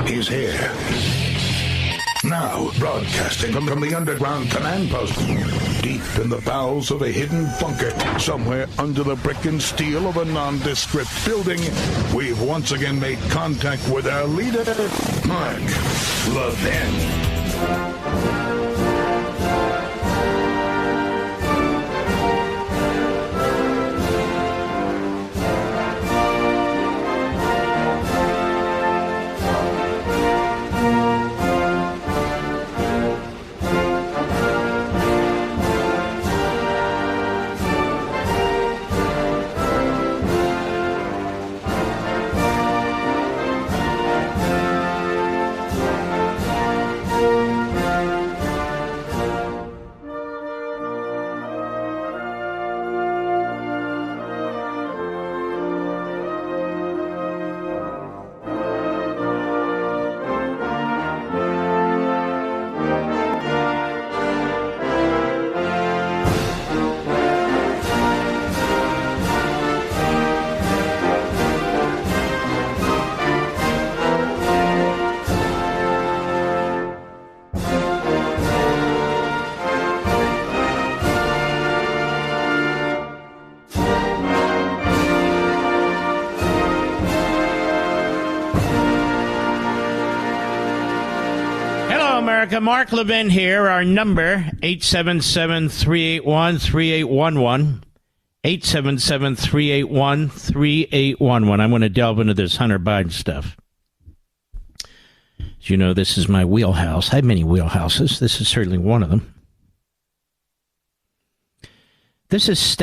He's here. Now, broadcasting from the underground command post, deep in the bowels of a hidden bunker, somewhere under the brick and steel of a nondescript building, we've once again made contact with our leader, Mark Levin. America, Mark Levin here. Our number, 877-381-3811. 877-381-3811. I'm going to delve into this Hunter Biden stuff. As you know, this is my wheelhouse. I have many wheelhouses. This is certainly one of them. This is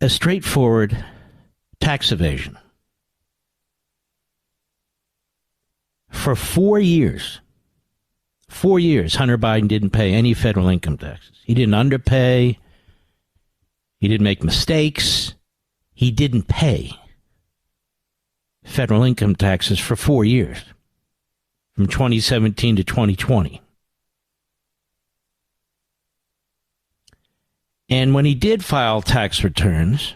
a straightforward tax evasion. For 4 years, Hunter Biden didn't pay any federal income taxes. He didn't underpay. He didn't make mistakes. He didn't pay federal income taxes for 4 years, from 2017 to 2020. And when he did file tax returns,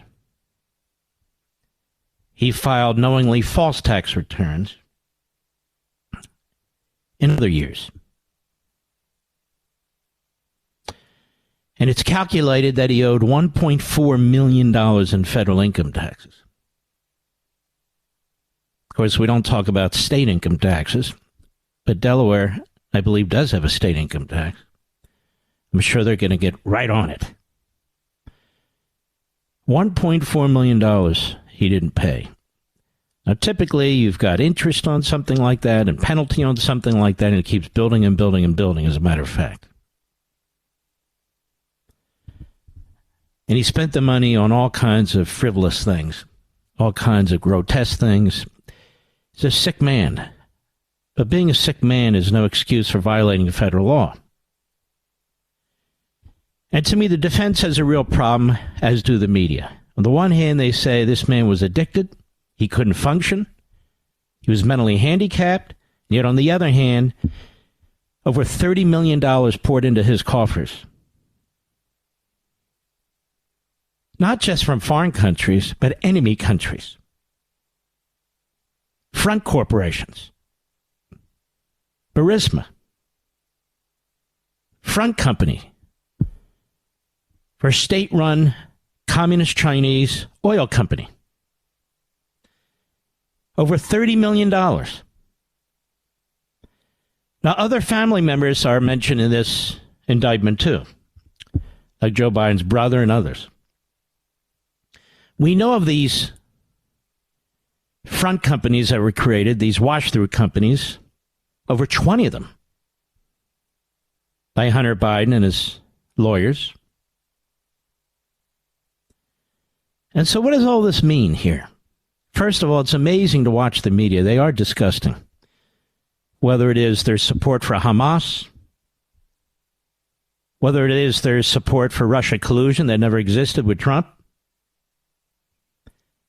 he filed knowingly false tax returns in other years. And it's calculated that he owed $1.4 million in federal income taxes. Of course, we don't talk about state income taxes, but Delaware, I believe, does have a state income tax. I'm sure they're going to get right on it. $1.4 million he didn't pay. Now, typically, you've got interest on something like that and penalty on something like that, and it keeps building and building and building, as a matter of fact. And he spent the money on all kinds of frivolous things, all kinds of grotesque things. He's a sick man. But being a sick man is no excuse for violating federal law. And to me, the defense has a real problem, as do the media. On the one hand, they say this man was addicted, he couldn't function, he was mentally handicapped, yet on the other hand, over $30 million poured into his coffers. Not just from foreign countries, but enemy countries. Front corporations. Burisma. Front company. For a state-run communist Chinese oil company. Over $30 million. Now, other family members are mentioned in this indictment, too. Like Joe Biden's brother and others. We know of these front companies that were created, these wash-through companies, over 20 of them, by Hunter Biden and his lawyers. And so what does all this mean here? First of all, it's amazing to watch the media. They are disgusting. Whether it is their support for Hamas, whether it is their support for Russia collusion that never existed with Trump,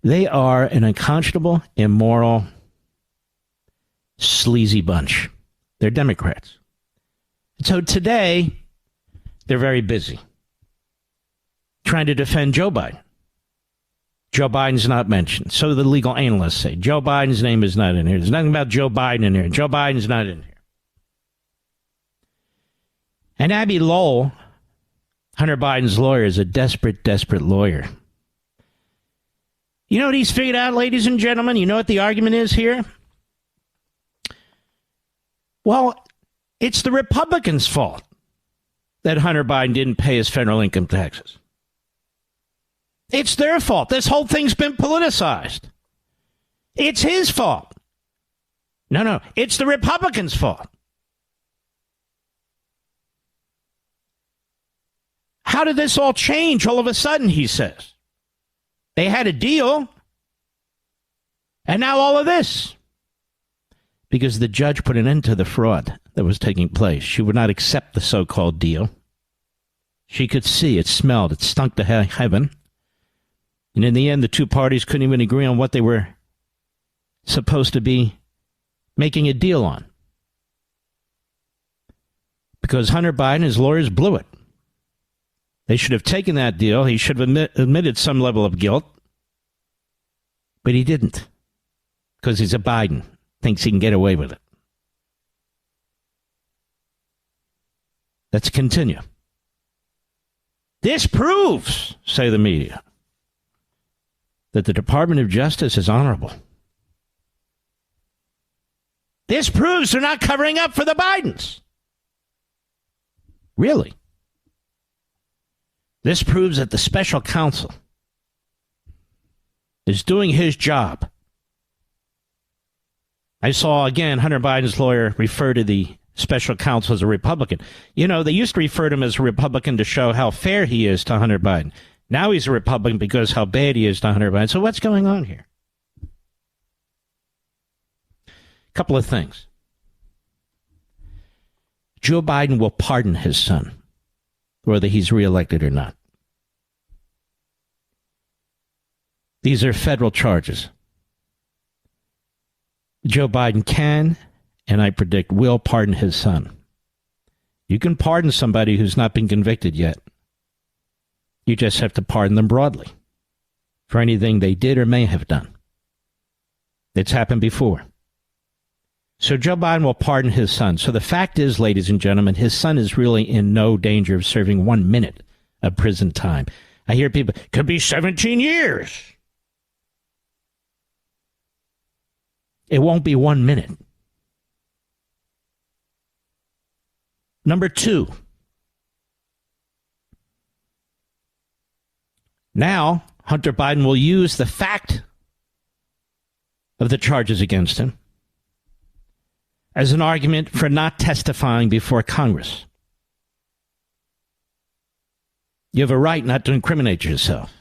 they are an unconscionable, immoral, sleazy bunch. They're Democrats. So today, they're very busy trying to defend Joe Biden. Joe Biden's not mentioned. So the legal analysts say. Joe Biden's name is not in here. There's nothing about Joe Biden in here. Joe Biden's not in here. And Abby Lowell, Hunter Biden's lawyer, is a desperate, desperate lawyer. You know what he's figured out, ladies and gentlemen? You know what the argument is here? Well, it's the Republicans' fault that Hunter Biden didn't pay his federal income taxes. It's their fault. This whole thing's been politicized. It's his fault. No, it's the Republicans' fault. How did this all change all of a sudden, he says? They had a deal, and now all of this. Because the judge put an end to the fraud that was taking place. She would not accept the so-called deal. She could see, it smelled, it stunk to heaven. And in the end, the two parties couldn't even agree on what they were supposed to be making a deal on. Because Hunter Biden and his lawyers blew it. They should have taken that deal. He should have admitted some level of guilt. But he didn't. Because he's a Biden. Thinks he can get away with it. Let's continue. This proves, say the media, that the Department of Justice is honorable. This proves they're not covering up for the Bidens. Really? This proves that the special counsel is doing his job. I saw, again, Hunter Biden's lawyer refer to the special counsel as a Republican. You know, they used to refer to him as a Republican to show how fair he is to Hunter Biden. Now he's a Republican because how bad he is to Hunter Biden. So what's going on here? Couple of things. Joe Biden will pardon his son, whether he's reelected or not. These are federal charges. Joe Biden can, and I predict will, pardon his son. You can pardon somebody who's not been convicted yet. You just have to pardon them broadly for anything they did or may have done. It's happened before. So Joe Biden will pardon his son. So the fact is, ladies and gentlemen, his son is really in no danger of serving 1 minute of prison time. I hear people, could be 17 years. It won't be 1 minute. Number two, now Hunter Biden will use the fact of the charges against him as an argument for not testifying before Congress. You have a right not to incriminate yourself.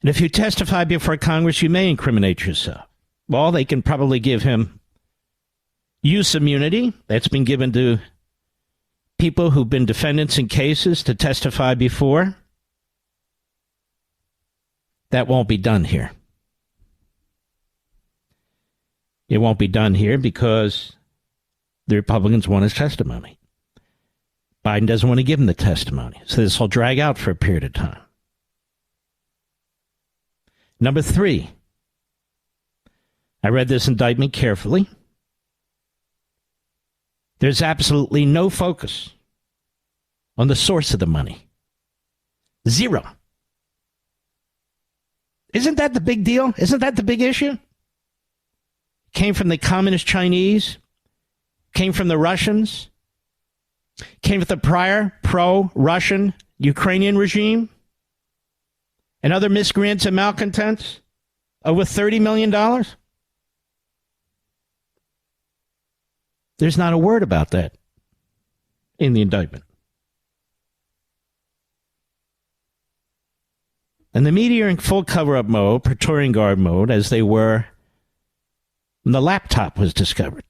And if you testify before Congress, you may incriminate yourself. Well, they can probably give him use immunity. That's been given to people who've been defendants in cases to testify before. That won't be done here. It won't be done here because the Republicans want his testimony. Biden doesn't want to give him the testimony. So this will drag out for a period of time. Number three, I read this indictment carefully. There's absolutely no focus on the source of the money. Zero. Isn't that the big deal? Isn't that the big issue? Came from the communist Chinese, came from the Russians, came with the prior pro-Russian Ukrainian regime, and other miscreants and malcontents, over $30 million. There's not a word about that in the indictment. And the media are in full cover-up mode, Praetorian Guard mode, as they were when the laptop was discovered.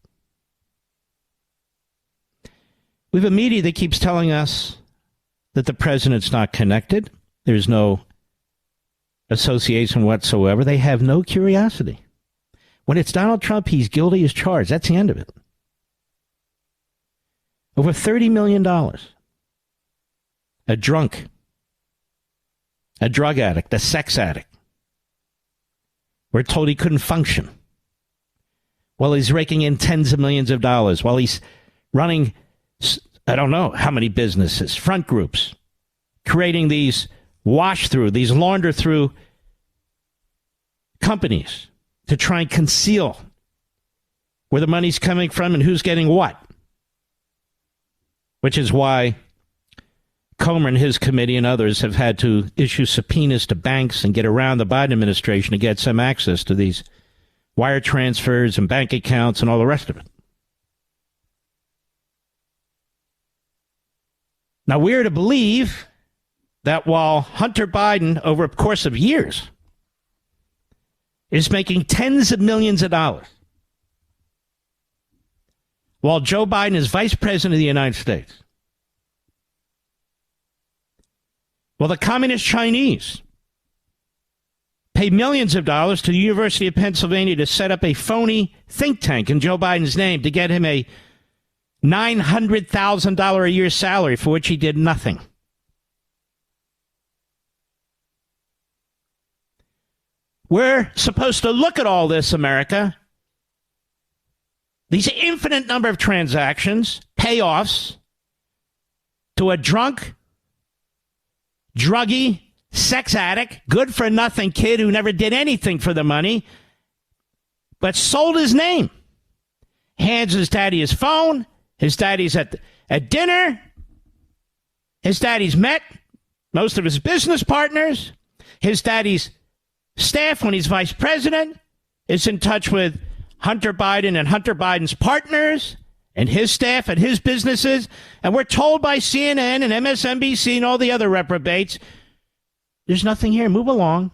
We have a media that keeps telling us that the president's not connected. There's no association whatsoever. They have no curiosity. When it's Donald Trump, he's guilty as charged. That's the end of it. Over $30 million. A drunk a drug addict, a sex addict. We're told he couldn't function. While he's raking in tens of millions of dollars, while he's running, I don't know how many businesses, front groups, creating these wash-through, these launder-through companies to try and conceal where the money's coming from and who's getting what. Which is why Comer and his committee and others have had to issue subpoenas to banks and get around the Biden administration to get some access to these wire transfers and bank accounts and all the rest of it. Now, we're to believe that while Hunter Biden, over a course of years, is making tens of millions of dollars, while Joe Biden is vice president of the United States, while the communist Chinese pay millions of dollars to the University of Pennsylvania to set up a phony think tank in Joe Biden's name to get him a $900,000 a year salary for which he did nothing. We're supposed to look at all this, America. These infinite number of transactions, payoffs to a drunk, druggy, sex addict, good-for-nothing kid who never did anything for the money, but sold his name. Hands his daddy his phone. His daddy's at dinner. His daddy's met most of his business partners. His daddy's staff, when he's vice president, is in touch with Hunter Biden and Hunter Biden's partners and his staff and his businesses. And we're told by CNN and MSNBC and all the other reprobates, there's nothing here. Move along.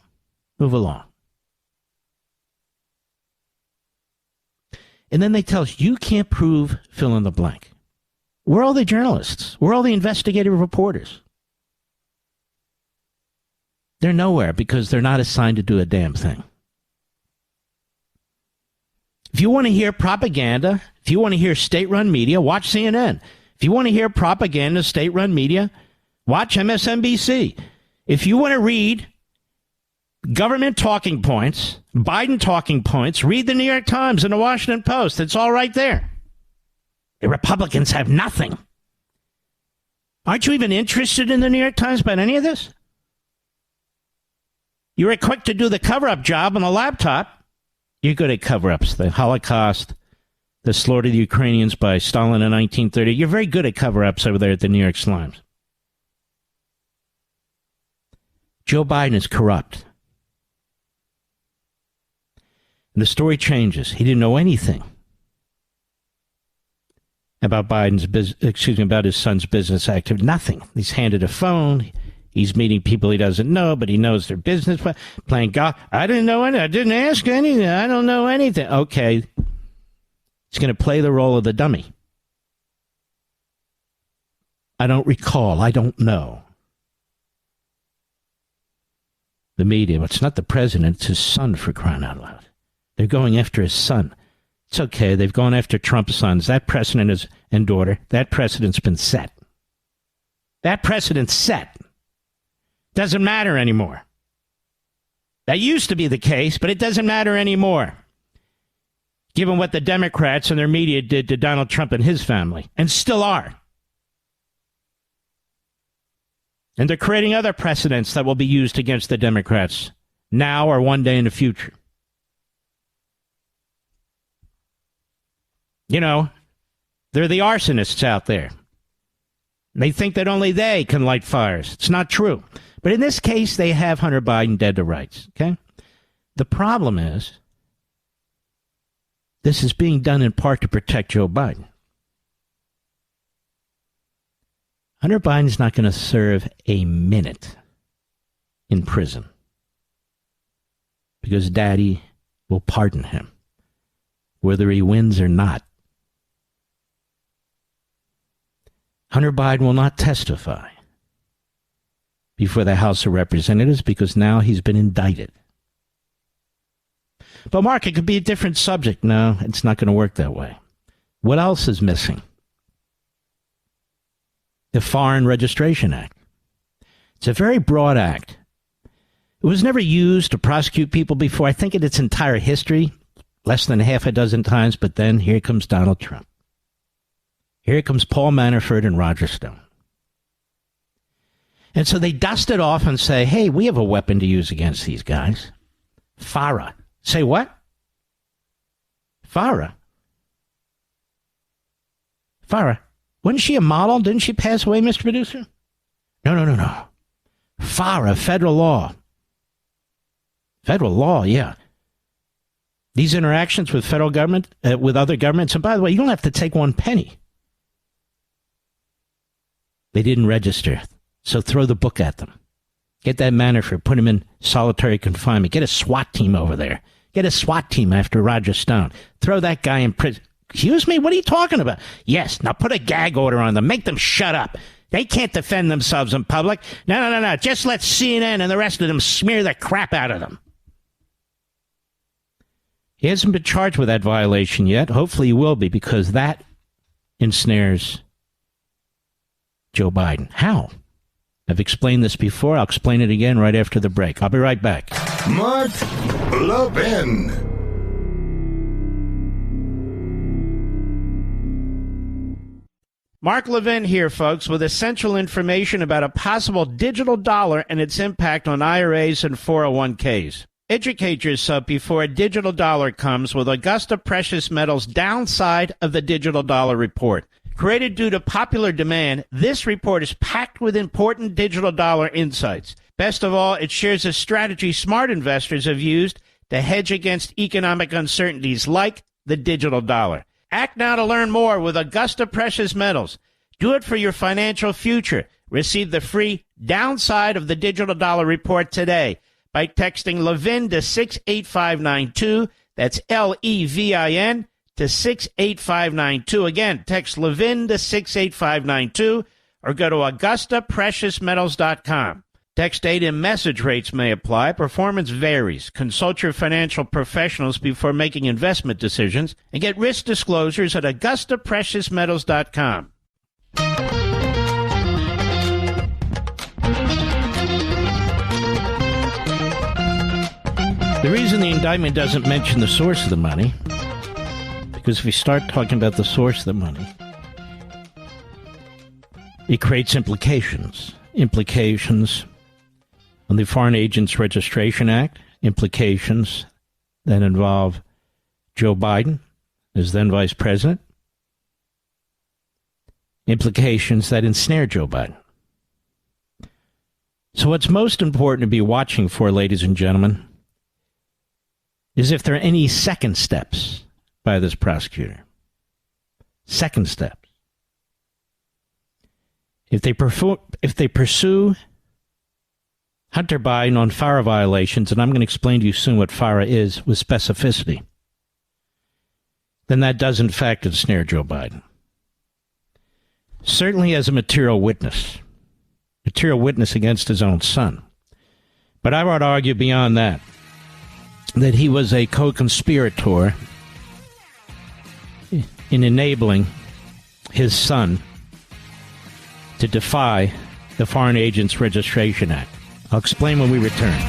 Move along. And then they tell us, you can't prove fill in the blank. Where are all the journalists? Where are all the investigative reporters? They're nowhere because they're not assigned to do a damn thing. If you want to hear propaganda, if you want to hear state-run media, watch CNN. If you want to hear propaganda, state-run media, watch MSNBC. If you want to read government talking points, Biden talking points, read the New York Times and the Washington Post. It's all right there. The Republicans have nothing. Aren't you even interested in the New York Times about any of this? You were quick to do the cover-up job on the laptop. You're good at cover-ups. The Holocaust, the slaughter of the Ukrainians by Stalin in 1930. You're very good at cover-ups over there at the New York Slimes. Joe Biden is corrupt. And the story changes. He didn't know anything about about his son's business activity. Nothing. He's handed a phone. He's meeting people he doesn't know, but he knows their business. Playing golf. I didn't know anything. I didn't ask anything. I don't know anything. Okay. He's going to play the role of the dummy. I don't recall. I don't know. The media. It's not the president. It's his son, for crying out loud. They're going after his son. It's okay. They've gone after Trump's sons. That precedent is, and daughter, that precedent's been set. That precedent's set. Doesn't matter anymore. That used to be the case, but it doesn't matter anymore. Given what the Democrats and their media did to Donald Trump and his family, and still are. And they're creating other precedents that will be used against the Democrats now or one day in the future. You know, they're the arsonists out there. They think that only they can light fires. It's not true. But in this case, they have Hunter Biden dead to rights. Okay? The problem is, this is being done in part to protect Joe Biden. Hunter Biden's not going to serve a minute in prison because Daddy will pardon him, whether he wins or not. Hunter Biden will not testify before the House of Representatives because now he's been indicted. But, Mark, it could be a different subject. No, it's not going to work that way. What else is missing? The Foreign Registration Act. It's a very broad act It was never used to prosecute people before, I think, in its entire history, less than half a dozen times. But then here comes Donald Trump. Here comes Paul Manafort and Roger Stone. And so they dust it off and say, hey, we have a weapon to use against these guys. FARA. Say what? FARA. FARA. Wasn't she a model? Didn't she pass away, Mr. Producer? No. FARA, federal law. Federal law, yeah. These interactions with federal government, with other governments, and by the way, you don't have to take one penny. They didn't register. So throw the book at them. Get that Manafort, put him in solitary confinement. Get a SWAT team over there. Get a SWAT team after Roger Stone. Throw that guy in prison. Excuse me? What are you talking about? Yes, now put a gag order on them. Make them shut up. They can't defend themselves in public. No. Just let CNN and the rest of them smear the crap out of them. He hasn't been charged with that violation yet. Hopefully he will be, because that ensnares Joe Biden. How? I've explained this before. I'll explain it again right after the break. I'll be right back. Mark Levin. Mark Levin here, folks, with essential information about a possible digital dollar and its impact on IRAs and 401ks. Educate yourself before a digital dollar comes with Augusta Precious Metals' Downside of the Digital Dollar Report. Created due to popular demand, this report is packed with important digital dollar insights. Best of all, it shares a strategy smart investors have used to hedge against economic uncertainties like the digital dollar. Act now to learn more with Augusta Precious Metals. Do it for your financial future. Receive the free Downside of the Digital Dollar Report today by texting Levin to 68592. That's Levin to 68592. Again, text Levin to 68592 or go to AugustaPreciousMetals.com. Text data and message rates may apply. Performance varies. Consult your financial professionals before making investment decisions and get risk disclosures at AugustaPreciousMetals.com. The reason the indictment doesn't mention the source of the money, because if we start talking about the source of the money, it creates implications. Implications on the Foreign Agents Registration Act, implications that involve Joe Biden as then vice president, implications that ensnare Joe Biden. So what's most important to be watching for, ladies and gentlemen, is if there are any second steps by this prosecutor. Second steps. If they pursue Hunter Biden on FARA violations, and I'm going to explain to you soon what FARA is with specificity, then that does in fact ensnare Joe Biden. Certainly as a material witness against his own son. But I would argue beyond that he was a co-conspirator in enabling his son to defy the Foreign Agents Registration Act. I'll explain when we return.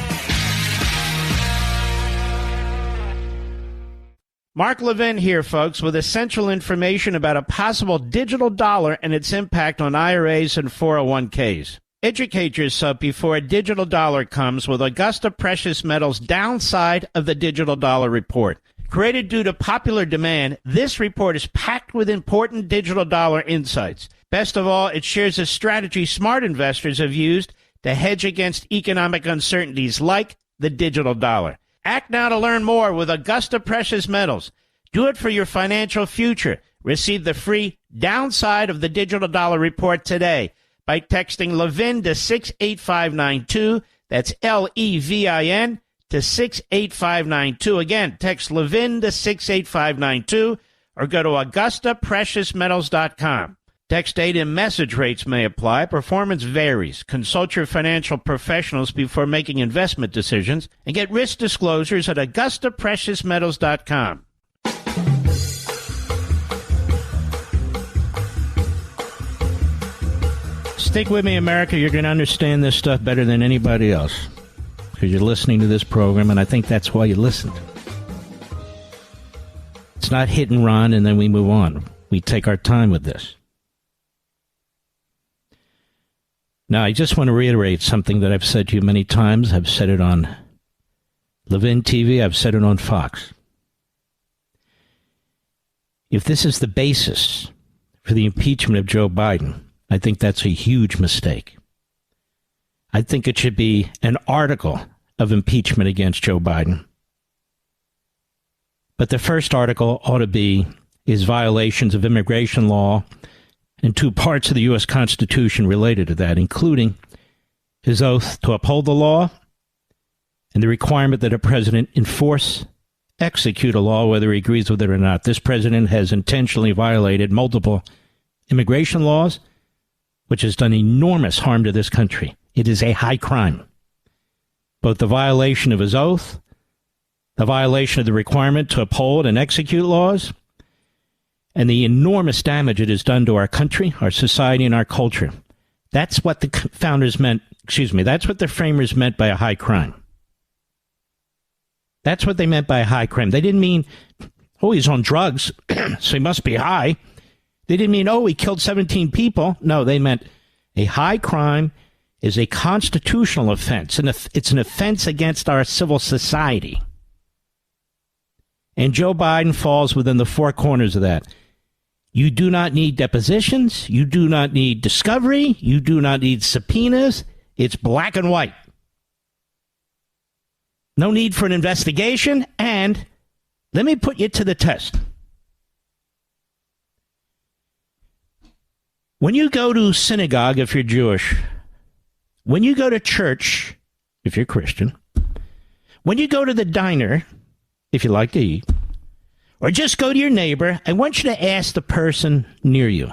Mark Levin here, folks, with essential information about a possible digital dollar and its impact on IRAs and 401ks. Educate yourself before a digital dollar comes with Augusta Precious Metals' Downside of the Digital Dollar Report. Created due to popular demand, this report is packed with important digital dollar insights. Best of all, it shares a strategy smart investors have used to hedge against economic uncertainties like the digital dollar. Act now to learn more with Augusta Precious Metals. Do it for your financial future. Receive the free Downside of the Digital Dollar Report today by texting Levin to 68592. That's Levin to 68592. Again, text Levin to 68592 or go to AugustaPreciousMetals.com. Text data and message rates may apply. Performance varies. Consult your financial professionals before making investment decisions and get risk disclosures at AugustaPreciousMetals.com. Stick with me, America. You're going to understand this stuff better than anybody else. because you're listening to this program, and I think that's why you listened. It's not hit and run, and then we move on. We take our time with this. Now, I just want to reiterate something that I've said to you many times. I've said it on Levin TV. I've said it on Fox. If this is the basis for the impeachment of Joe Biden, I think that's a huge mistake. I think it should be an article of impeachment against Joe Biden. But the first article ought to be his violations of immigration law and two parts of the U.S. Constitution related to that, including his oath to uphold the law and the requirement that a president execute a law whether he agrees with it or not. This president has intentionally violated multiple immigration laws, which has done enormous harm to this country. It is a high crime. Both the violation of his oath, the violation of the requirement to uphold and execute laws, and the enormous damage it has done to our country, our society, and our culture. That's what the founders meant, that's what the framers meant by a high crime. That's what they meant by a high crime. They didn't mean, oh, he's on drugs, so he must be high. They didn't mean, oh, he killed 17 people. No, they meant a high crime is a constitutional offense, and it's an offense against our civil society. And Joe Biden falls within the four corners of that. You do not need depositions. You do not need discovery. You do not need subpoenas. It's black and white. No need for an investigation. And let me put you to the test. When you go to synagogue, if you're Jewish, when you go to church, if you're Christian, when you go to the diner, if you like to eat, or just go to your neighbor, I want you to ask the person near you,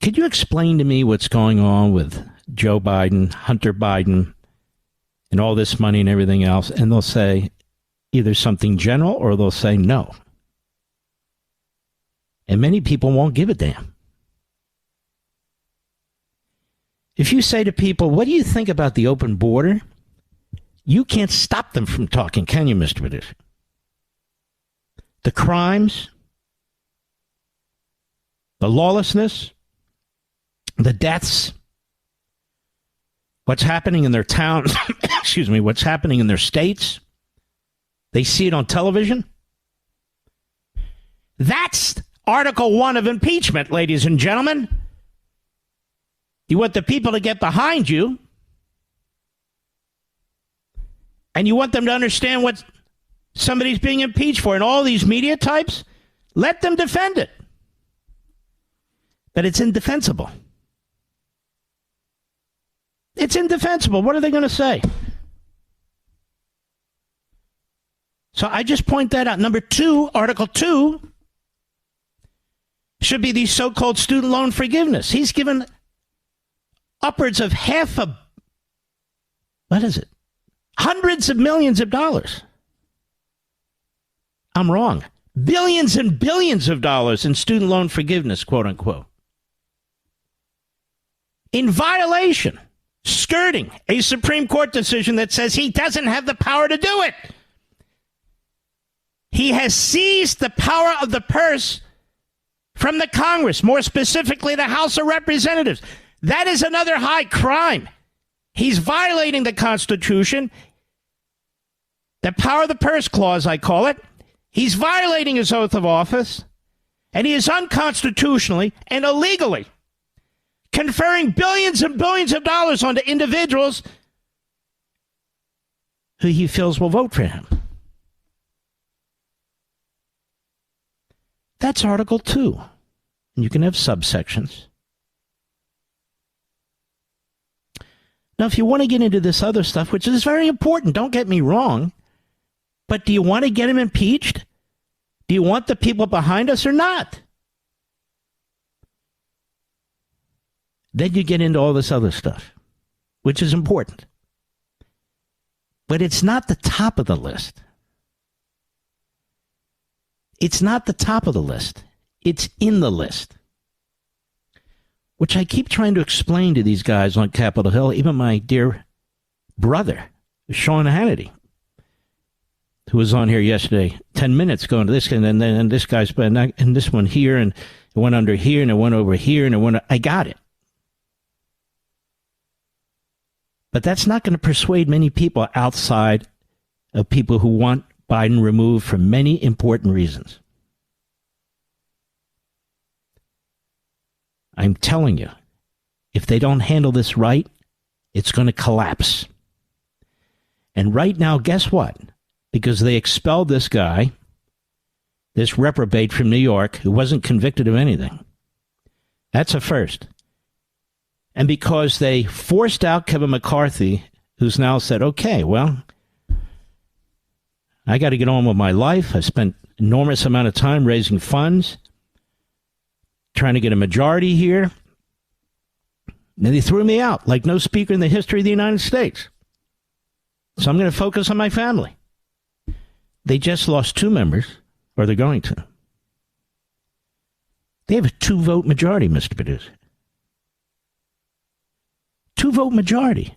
could you explain to me what's going on with Joe Biden, Hunter Biden, and all this money and everything else? And they'll say either something general or they'll say no. And many people won't give a damn. If you say to people, what do you think about the open border? You can't stop them from talking, can you, Mr. Producer? The crimes, the lawlessness, the deaths, what's happening in their towns, what's happening in their states. They see it on television. That's Article 1 of impeachment, ladies and gentlemen. You want the people to get behind you, and you want them to understand what somebody's being impeached for. And all these media types, let them defend it. But it's indefensible. It's indefensible. What are they going to say? So I just point that out. Number 2, Article 2, should be the so-called student loan forgiveness. He's given upwards of hundreds of millions of dollars. I'm wrong. Billions and billions of dollars in student loan forgiveness, quote unquote. In violation, skirting a Supreme Court decision that says he doesn't have the power to do it. He has seized the power of the purse from the Congress, more specifically the House of Representatives. That is another high crime. He's violating the Constitution, the power of the purse clause, I call it. He's violating his oath of office, and he is unconstitutionally and illegally conferring billions and billions of dollars onto individuals who he feels will vote for him. That's Article 2. And you can have subsections. Now, if you want to get into this other stuff, which is very important, don't get me wrong, but do you want to get him impeached? Do you want the people behind us or not? Then you get into all this other stuff, which is important. But it's not the top of the list. It's not the top of the list. It's in the list. which I keep trying to explain to these guys on Capitol Hill, even my dear brother, Sean Hannity, who was on here yesterday, 10 minutes going to this, and then this guy's been, and this one here, and it went under here, and it went over here, and it went, I got it. But that's not going to persuade many people outside of people who want Biden removed for many important reasons. I'm telling you, if they don't handle this right, it's going to collapse. And right now, guess what? Because they expelled this guy, this reprobate from New York, who wasn't convicted of anything. That's a first. And because they forced out Kevin McCarthy, who's now said, okay, well, I got to get on with my life. I spent enormous amount of time raising funds, trying to get a majority here. And they threw me out like no speaker in the history of the United States. So I'm going to focus on my family. They just lost 2 members, or they're going to. They have a 2-vote majority, Mr. Producer. 2-vote majority.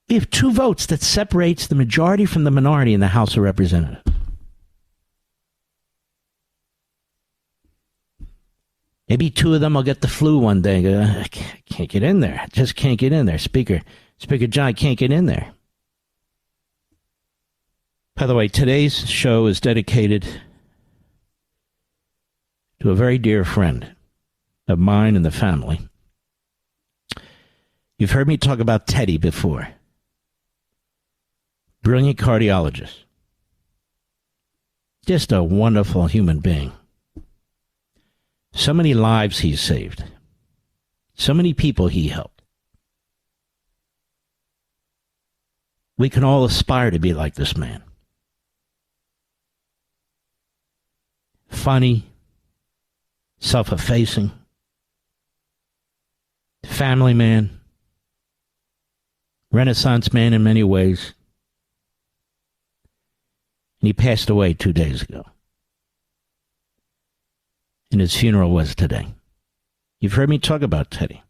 We have 2 votes that separates the majority from the minority in the House of Representatives. Maybe 2 of them will get the flu one day. I can't get in there. I just can't get in there. Speaker John, I can't get in there. By the way, today's show is dedicated to a very dear friend of mine and the family. You've heard me talk about Teddy before. Brilliant cardiologist. Just a wonderful human being. So many lives he saved. So many people he helped. We can all aspire to be like this man. Funny, self-effacing, family man, Renaissance man in many ways. And he passed away 2 days ago. And his funeral was today. You've heard me talk about Teddy.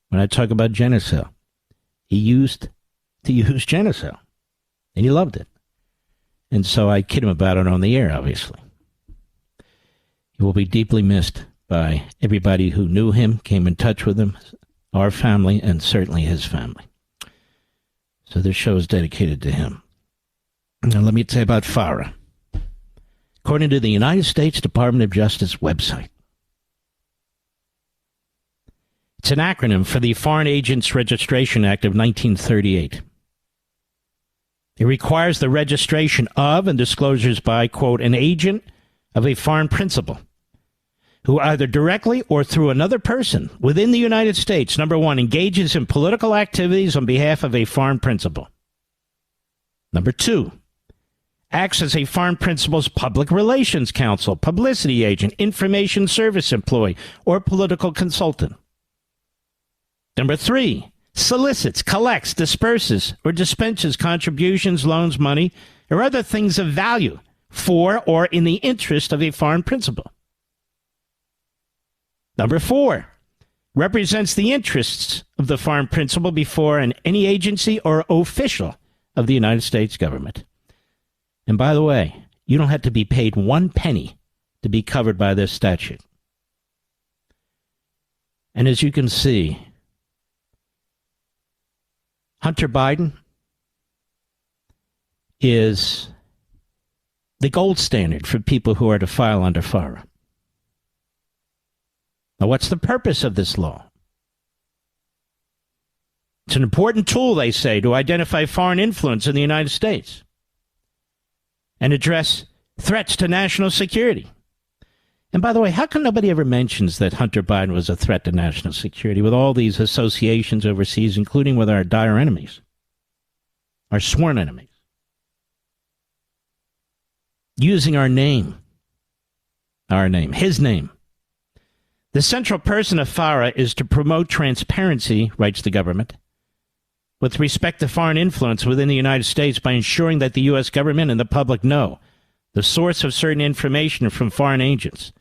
When I talk about Genucel, he used to use Genucel. And he loved it. And so I kid him about it on the air, obviously. He will be deeply missed by everybody who knew him, came in touch with him, our family, and certainly his family. So this show is dedicated to him. Now let me tell you about FARA. According to the United States Department of Justice website, it's an acronym for the Foreign Agents Registration Act of 1938. It requires the registration of and disclosures by, quote, an agent of a foreign principal who either directly or through another person within the United States, number 1, engages in political activities on behalf of a foreign principal. Number 2, acts as a foreign principal's public relations counsel, publicity agent, information service employee, or political consultant. Number 3, solicits, collects, disperses, or dispenses contributions, loans, money, or other things of value for or in the interest of a foreign principal. Number 4, represents the interests of the foreign principal before any agency or official of the United States government. And by the way, you don't have to be paid 1 penny to be covered by this statute. And as you can see, Hunter Biden is the gold standard for people who are to file under FARA. Now, what's the purpose of this law? It's an important tool, they say, to identify foreign influence in the United States and address threats to national security. And by the way, how come nobody ever mentions that Hunter Biden was a threat to national security with all these associations overseas, including with our dire enemies, our sworn enemies? Using our name, his name. The central person of FARA is to promote transparency, writes the government, with respect to foreign influence within the United States by ensuring that the U.S. government and the public know the source of certain information from foreign agents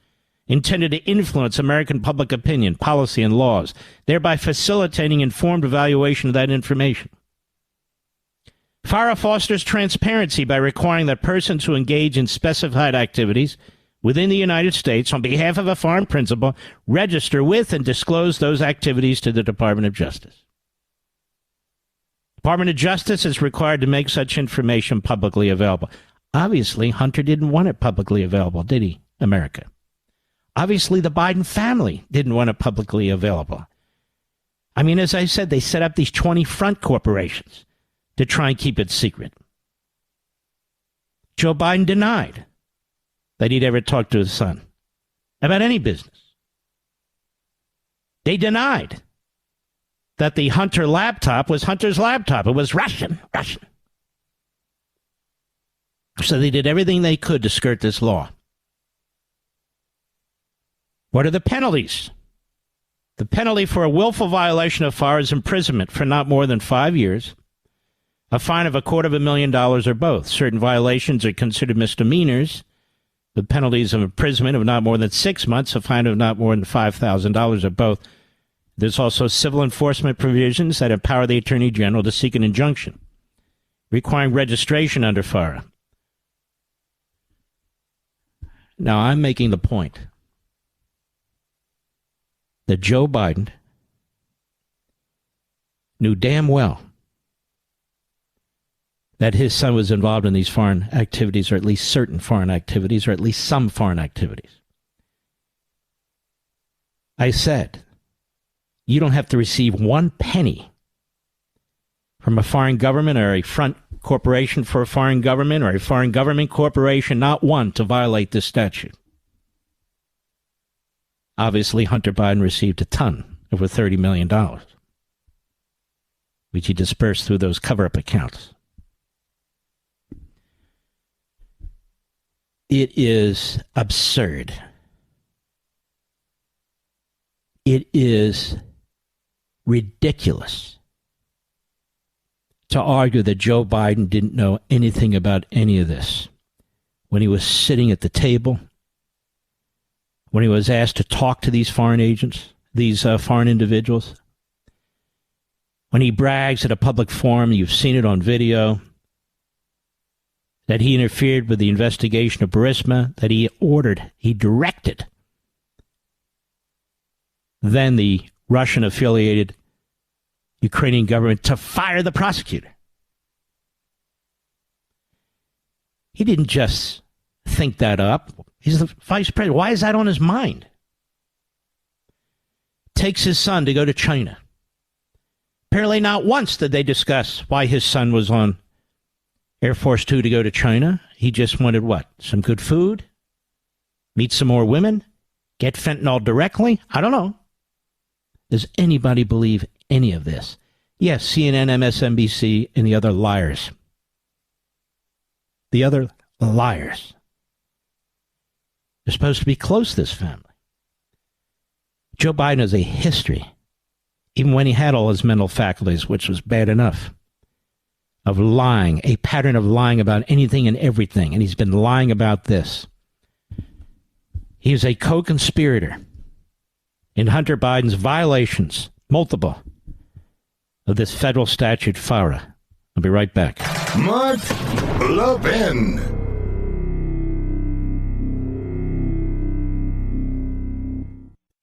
intended to influence American public opinion, policy, and laws, thereby facilitating informed evaluation of that information. FARA fosters transparency by requiring that persons who engage in specified activities within the United States on behalf of a foreign principal register with and disclose those activities to the Department of Justice. Department of Justice is required to make such information publicly available. Obviously, Hunter didn't want it publicly available, did he, America? Obviously, the Biden family didn't want it publicly available. I mean, as I said, they set up these 20 front corporations to try and keep it secret. Joe Biden denied that he'd ever talked to his son about any business. They denied that the Hunter laptop was Hunter's laptop. It was Russian. So they did everything they could to skirt this law. What are the penalties? The penalty for a willful violation of FARA is imprisonment for not more than 5 years, a fine of $250,000 or both. Certain violations are considered misdemeanors, with penalties of imprisonment of not more than 6 months, a fine of not more than $5,000 or both. There's also civil enforcement provisions that empower the Attorney General to seek an injunction, requiring registration under FARA. Now, I'm making the point that Joe Biden knew damn well that his son was involved in these foreign activities, or at least certain foreign activities, or at least some foreign activities. I said, you don't have to receive one penny from a foreign government or a front corporation for a foreign government or a foreign government corporation, not one, to violate this statute. Obviously, Hunter Biden received a ton, over $30 million, which he dispersed through those cover-up accounts. It is absurd. It is ridiculous to argue that Joe Biden didn't know anything about any of this when he was sitting at the table, when he was asked to talk to these foreign agents, these foreign individuals, when he brags at a public forum, you've seen it on video, that he interfered with the investigation of Burisma, that he directed then the Russian-affiliated Ukrainian government to fire the prosecutor. He didn't just think that up. He's the vice president. Why is that on his mind? Takes his son to go to China. Apparently not once did they discuss why his son was on Air Force Two to go to China. He just wanted what? Some good food? Meet some more women? Get fentanyl directly? I don't know. Does anybody believe any of this? Yes, CNN, MSNBC, and the other liars. The other liars. They're supposed to be close, this family. Joe Biden has a history, even when he had all his mental faculties, which was bad enough, of lying, a pattern of lying about anything and everything, and he's been lying about this. He is a co-conspirator in Hunter Biden's violations, multiple, of this federal statute, FARA. I'll be right back. Mark Levin.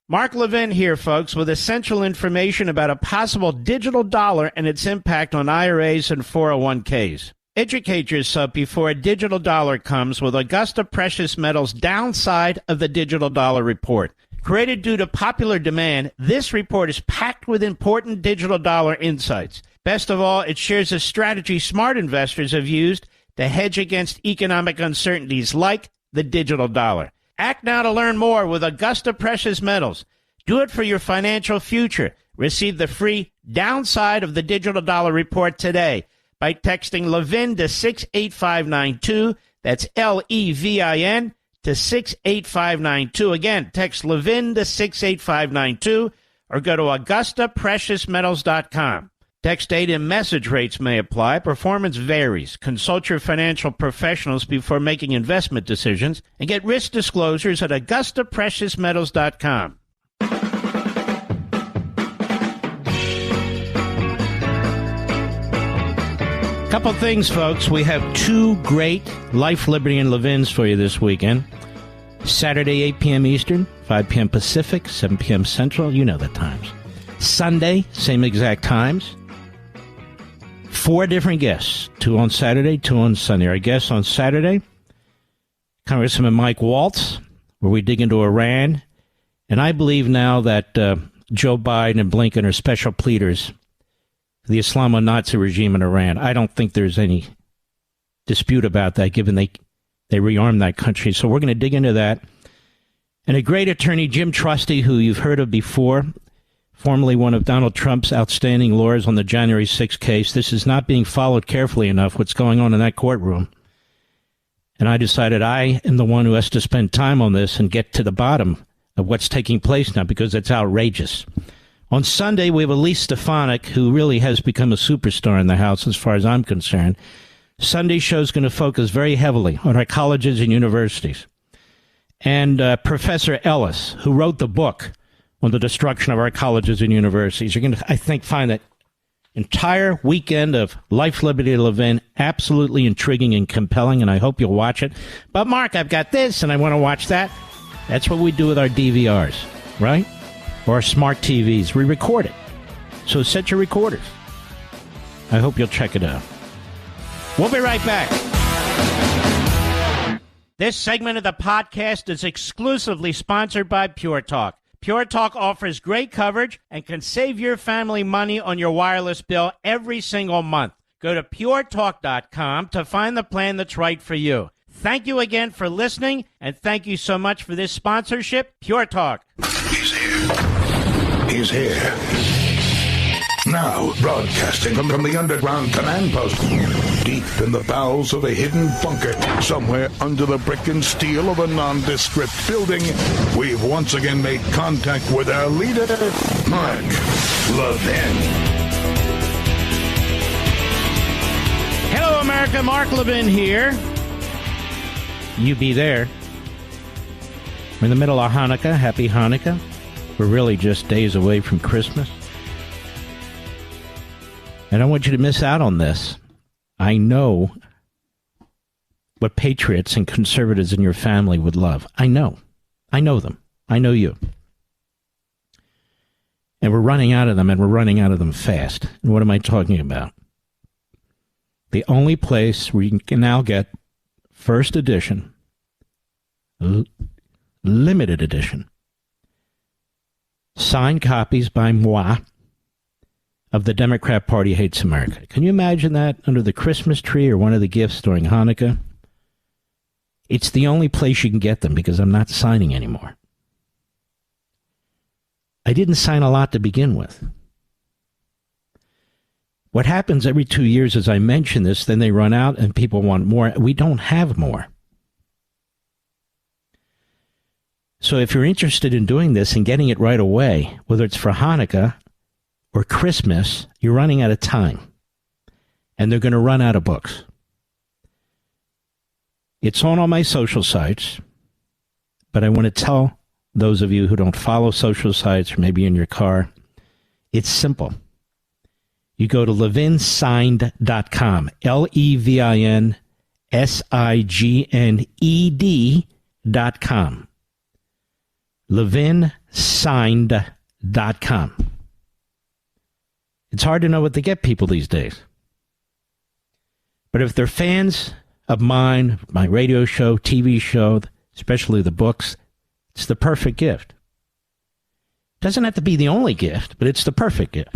Mark Levin here, folks, with essential information about a possible digital dollar and its impact on IRAs and 401ks. Educate yourself before a digital dollar comes with Augusta Precious Metals' Downside of the Digital Dollar Report. Created due to popular demand, this report is packed with important digital dollar insights. Best of all, it shares a strategy smart investors have used to hedge against economic uncertainties like the digital dollar. Act now to learn more with Augusta Precious Metals. Do it for your financial future. Receive the free Downside of the Digital Dollar Report today by texting Levin to 68592. That's Levin to 68592. Again, text Levin to 68592 or go to AugustaPreciousMetals.com. Text data and message rates may apply. Performance varies. Consult your financial professionals before making investment decisions and get risk disclosures at AugustaPreciousMetals.com. Couple things, folks. We have two great Life, Liberty, and Levins for you this weekend. Saturday, 8 p.m. Eastern, 5 p.m. Pacific, 7 p.m. Central. You know the times. Sunday, same exact times. 4 different guests. 2 on Saturday, 2 on Sunday. Our guests on Saturday, Congressman Mike Waltz, where we dig into Iran. And I believe now that Joe Biden and Blinken are special pleaders for the Islamo-Nazi regime in Iran. I don't think there's any dispute about that, given they rearmed that country. So we're going to dig into that. And a great attorney, Jim Trusty, who you've heard of before, formerly one of Donald Trump's outstanding lawyers on the January 6th case. This is not being followed carefully enough, what's going on in that courtroom. And I decided I am the one who has to spend time on this and get to the bottom of what's taking place now, because it's outrageous. On Sunday, we have Elise Stefanik, who really has become a superstar in the House as far as I'm concerned. Sunday's show is going to focus very heavily on our colleges and universities. And Professor Ellis, who wrote the book on the destruction of our colleges and universities. You're going to, I think, find that entire weekend of Life, Liberty, and Levin absolutely intriguing and compelling, and I hope you'll watch it. But, Mark, I've got this, and I want to watch that. That's what we do with our DVRs, right? Or our smart TVs. We record it. So set your recorders. I hope you'll check it out. We'll be right back. This segment of the podcast is exclusively sponsored by Pure Talk. Pure Talk offers great coverage and can save your family money on your wireless bill every single month. Go to puretalk.com to find the plan that's right for you. Thank you again for listening, and thank you so much for this sponsorship, Pure Talk. He's here. He's here. Now, broadcasting from the underground command post, deep in the bowels of a hidden bunker, somewhere under the brick and steel of a nondescript building, we've once again made contact with our leader, Mark Levin. Hello, America. Mark Levin here. You be there. We're in the middle of Hanukkah. Happy Hanukkah. We're really just days away from Christmas. I don't want you to miss out on this. I know what patriots and conservatives in your family would love. I know. I know them. I know you. And we're running out of them, and we're running out of them fast. And what am I talking about? The only place where you can now get first edition, limited edition, signed copies by moi, of The Democrat Party Hates America. Can you imagine that under the Christmas tree or one of the gifts during Hanukkah? It's the only place you can get them because I'm not signing anymore. I didn't sign a lot to begin with. What happens every 2 years is I mention this, then they run out and people want more. We don't have more. So if you're interested in doing this and getting it right away, whether it's for Hanukkah or Christmas, you're running out of time. And they're going to run out of books. It's on all my social sites, but I want to tell those of you who don't follow social sites or maybe in your car, it's simple. You go to levinsigned.com, levinsigned.com. levinsigned.com. It's hard to know what to get people these days. But if they're fans of mine, my radio show, TV show, especially the books, it's the perfect gift. It doesn't have to be the only gift, but it's the perfect gift.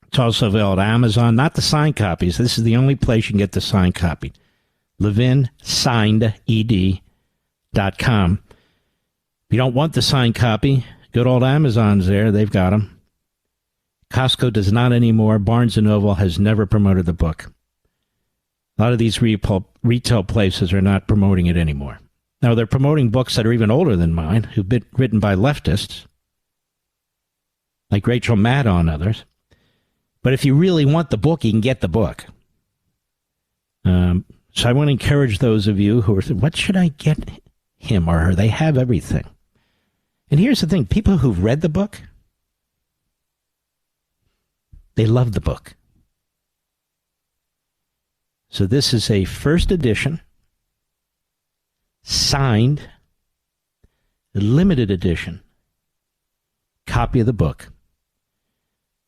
It's also available at Amazon, not the signed copies. This is the only place you can get the signed copy. levinsigned.com. If you don't want the signed copy, go to old Amazon's there. They've got them. Costco does not anymore. Barnes & Noble has never promoted the book. A lot of these retail places are not promoting it anymore. Now, they're promoting books that are even older than mine, who've been written by leftists, like Rachel Maddow and others. But if you really want the book, you can get the book. So I want to encourage those of you who are saying, what should I get him or her? They have everything. And here's the thing. People who've read the book, they love the book. So this is a first edition, signed, limited edition copy of the book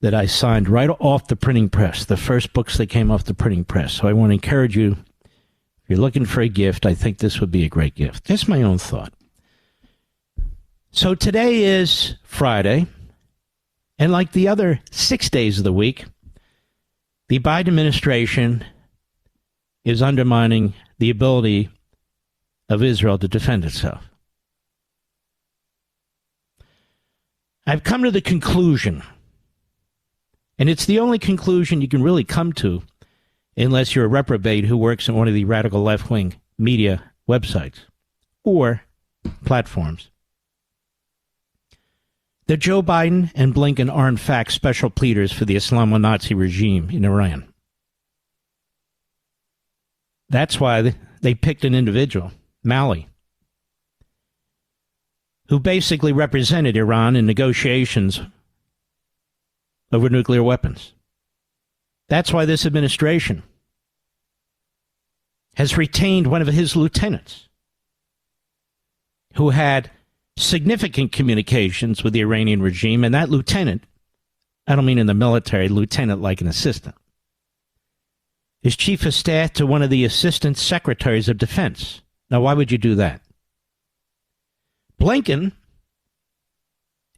that I signed right off the printing press, the first books that came off the printing press. So I want to encourage you, if you're looking for a gift, I think this would be a great gift. Just my own thought. So today is Friday, and like the other 6 days of the week, the Biden administration is undermining the ability of Israel to defend itself. I've come to the conclusion, and it's the only conclusion you can really come to unless you're a reprobate who works in one of the radical left-wing media websites or platforms, that Joe Biden and Blinken are in fact special pleaders for the Islamo-Nazi regime in Iran. That's why they picked an individual, Malley, who basically represented Iran in negotiations over nuclear weapons. That's why this administration has retained one of his lieutenants who had significant communications with the Iranian regime, and that lieutenant, I don't mean in the military, lieutenant like an assistant, is chief of staff to one of the assistant secretaries of defense. Now, why would you do that? Blinken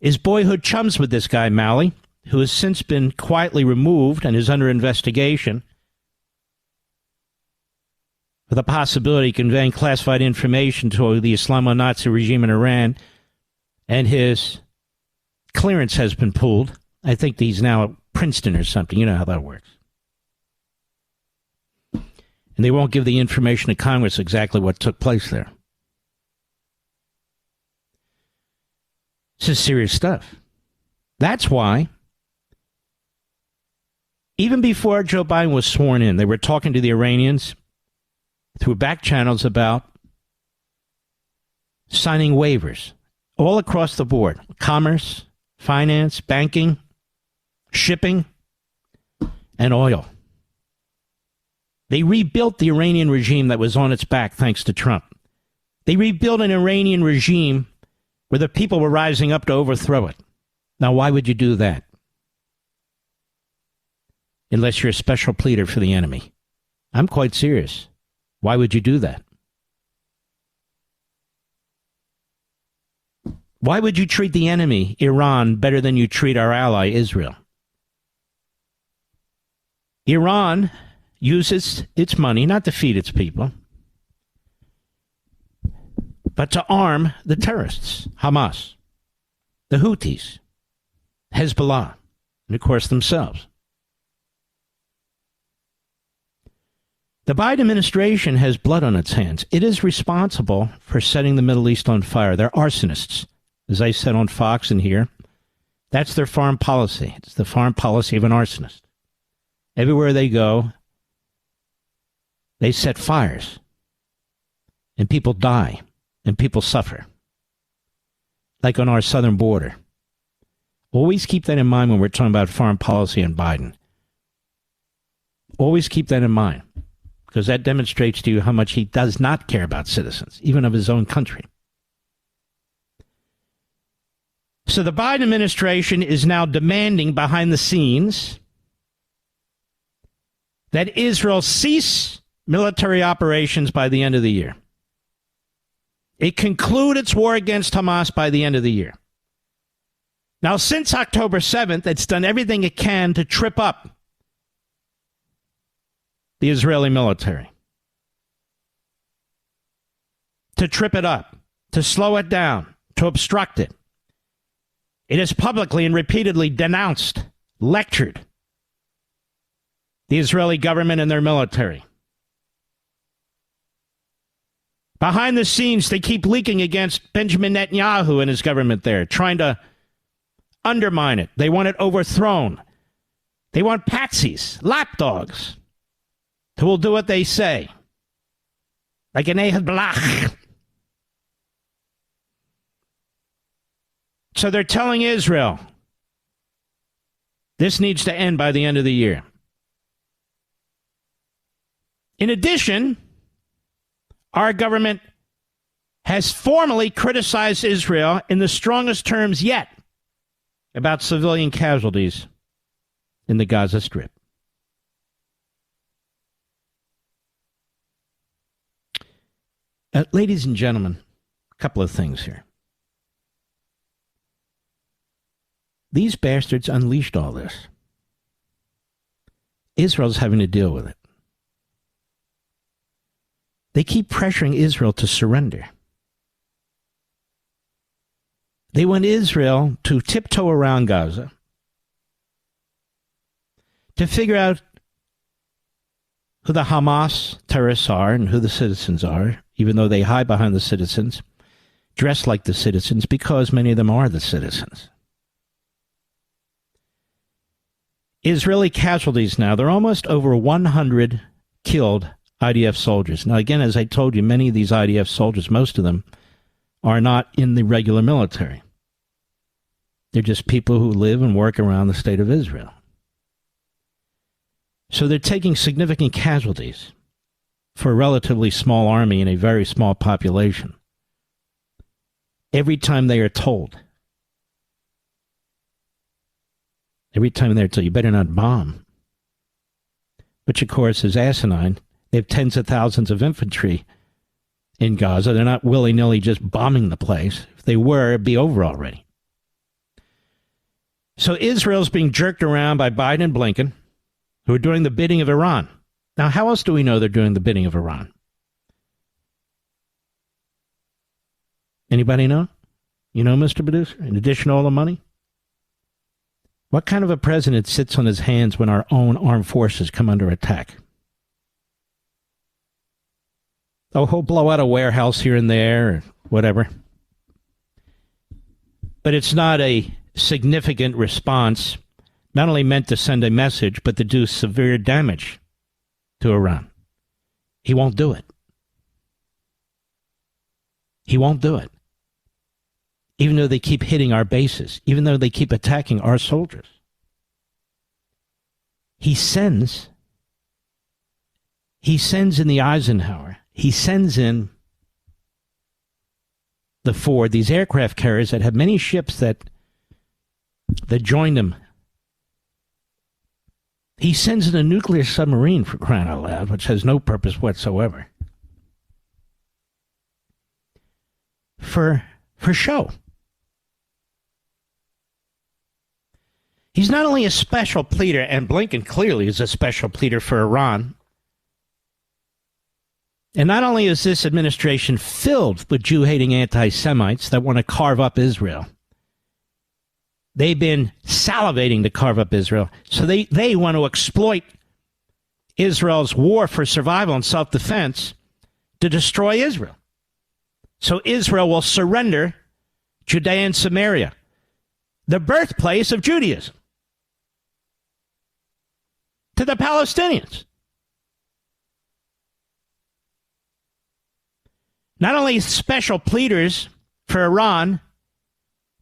is boyhood chums with this guy, Malley, who has since been quietly removed and is under investigation for the possibility of conveying classified information to the Islamo-Nazi regime in Iran, and his clearance has been pulled. I think he's now at Princeton or something. You know how that works. And they won't give the information to Congress exactly what took place there. This is serious stuff. That's why, even before Joe Biden was sworn in, they were talking to the Iranians through back channels about signing waivers all across the board. Commerce, finance, banking, shipping, and oil. They rebuilt the Iranian regime that was on its back thanks to Trump. They rebuilt an Iranian regime where the people were rising up to overthrow it. Now, why would you do that? Unless you're a special pleader for the enemy. I'm quite serious. Why would you do that? Why would you treat the enemy, Iran, better than you treat our ally, Israel? Iran uses its money not to feed its people, but to arm the terrorists, Hamas, the Houthis, Hezbollah, and of course themselves. The Biden administration has blood on its hands. It is responsible for setting the Middle East on fire. They're arsonists. As I said on Fox and here, that's their foreign policy. It's the foreign policy of an arsonist. Everywhere they go, they set fires. And people die. And people suffer. Like on our southern border. Always keep that in mind when we're talking about foreign policy and Biden. Always keep that in mind. Because that demonstrates to you how much he does not care about citizens, even of his own country. So the Biden administration is now demanding behind the scenes that Israel cease military operations by the end of the year. It conclude its war against Hamas by the end of the year. Now, since October 7th, it's done everything it can to trip up the Israeli military. To trip it up, to slow it down, to obstruct it. It has publicly and repeatedly denounced, lectured the Israeli government and their military. Behind the scenes, they keep leaking against Benjamin Netanyahu and his government there, trying to undermine it. They want it overthrown. They want patsies, lapdogs, who will do what they say. Like an Hezbollah. So they're telling Israel, this needs to end by the end of the year. In addition, our government has formally criticized Israel in the strongest terms yet about civilian casualties in the Gaza Strip. Ladies and gentlemen, a couple of things here. These bastards unleashed all this. Israel's having to deal with it. They keep pressuring Israel to surrender. They want Israel to tiptoe around Gaza, to figure out who the Hamas terrorists are and who the citizens are, even though they hide behind the citizens, dress like the citizens, because many of them are the citizens. Israeli casualties now, they're almost over 100 killed IDF soldiers. Now, again, as I told you, many of these IDF soldiers, most of them, are not in the regular military. They're just people who live and work around the state of Israel. So they're taking significant casualties for a relatively small army and a very small population. Every time they are told, you better not bomb. Which, of course, is asinine. They have tens of thousands of infantry in Gaza. They're not willy-nilly just bombing the place. If they were, it'd be over already. So Israel's being jerked around by Biden and Blinken, who are doing the bidding of Iran. Now, how else do we know they're doing the bidding of Iran? Anybody know? You know, Mr. Producer, in addition to all the money? What kind of a president sits on his hands when our own armed forces come under attack? Oh, he'll blow out a warehouse here and there, or whatever. But it's not a significant response, not only meant to send a message, but to do severe damage to Iran. He won't do it. He won't do it. Even though they keep hitting our bases, even though they keep attacking our soldiers. He sends in the Eisenhower, he sends in the Ford, these aircraft carriers that have many ships that join them. He sends in a nuclear submarine, for crying out loud, which has no purpose whatsoever. For show. He's not only a special pleader, and Blinken clearly is a special pleader for Iran. And not only is this administration filled with Jew-hating anti-Semites that want to carve up Israel, they've been salivating to carve up Israel. So they want to exploit Israel's war for survival and self-defense to destroy Israel. So Israel will surrender Judea and Samaria, the birthplace of Judaism, to the Palestinians. Not only special pleaders for Iran,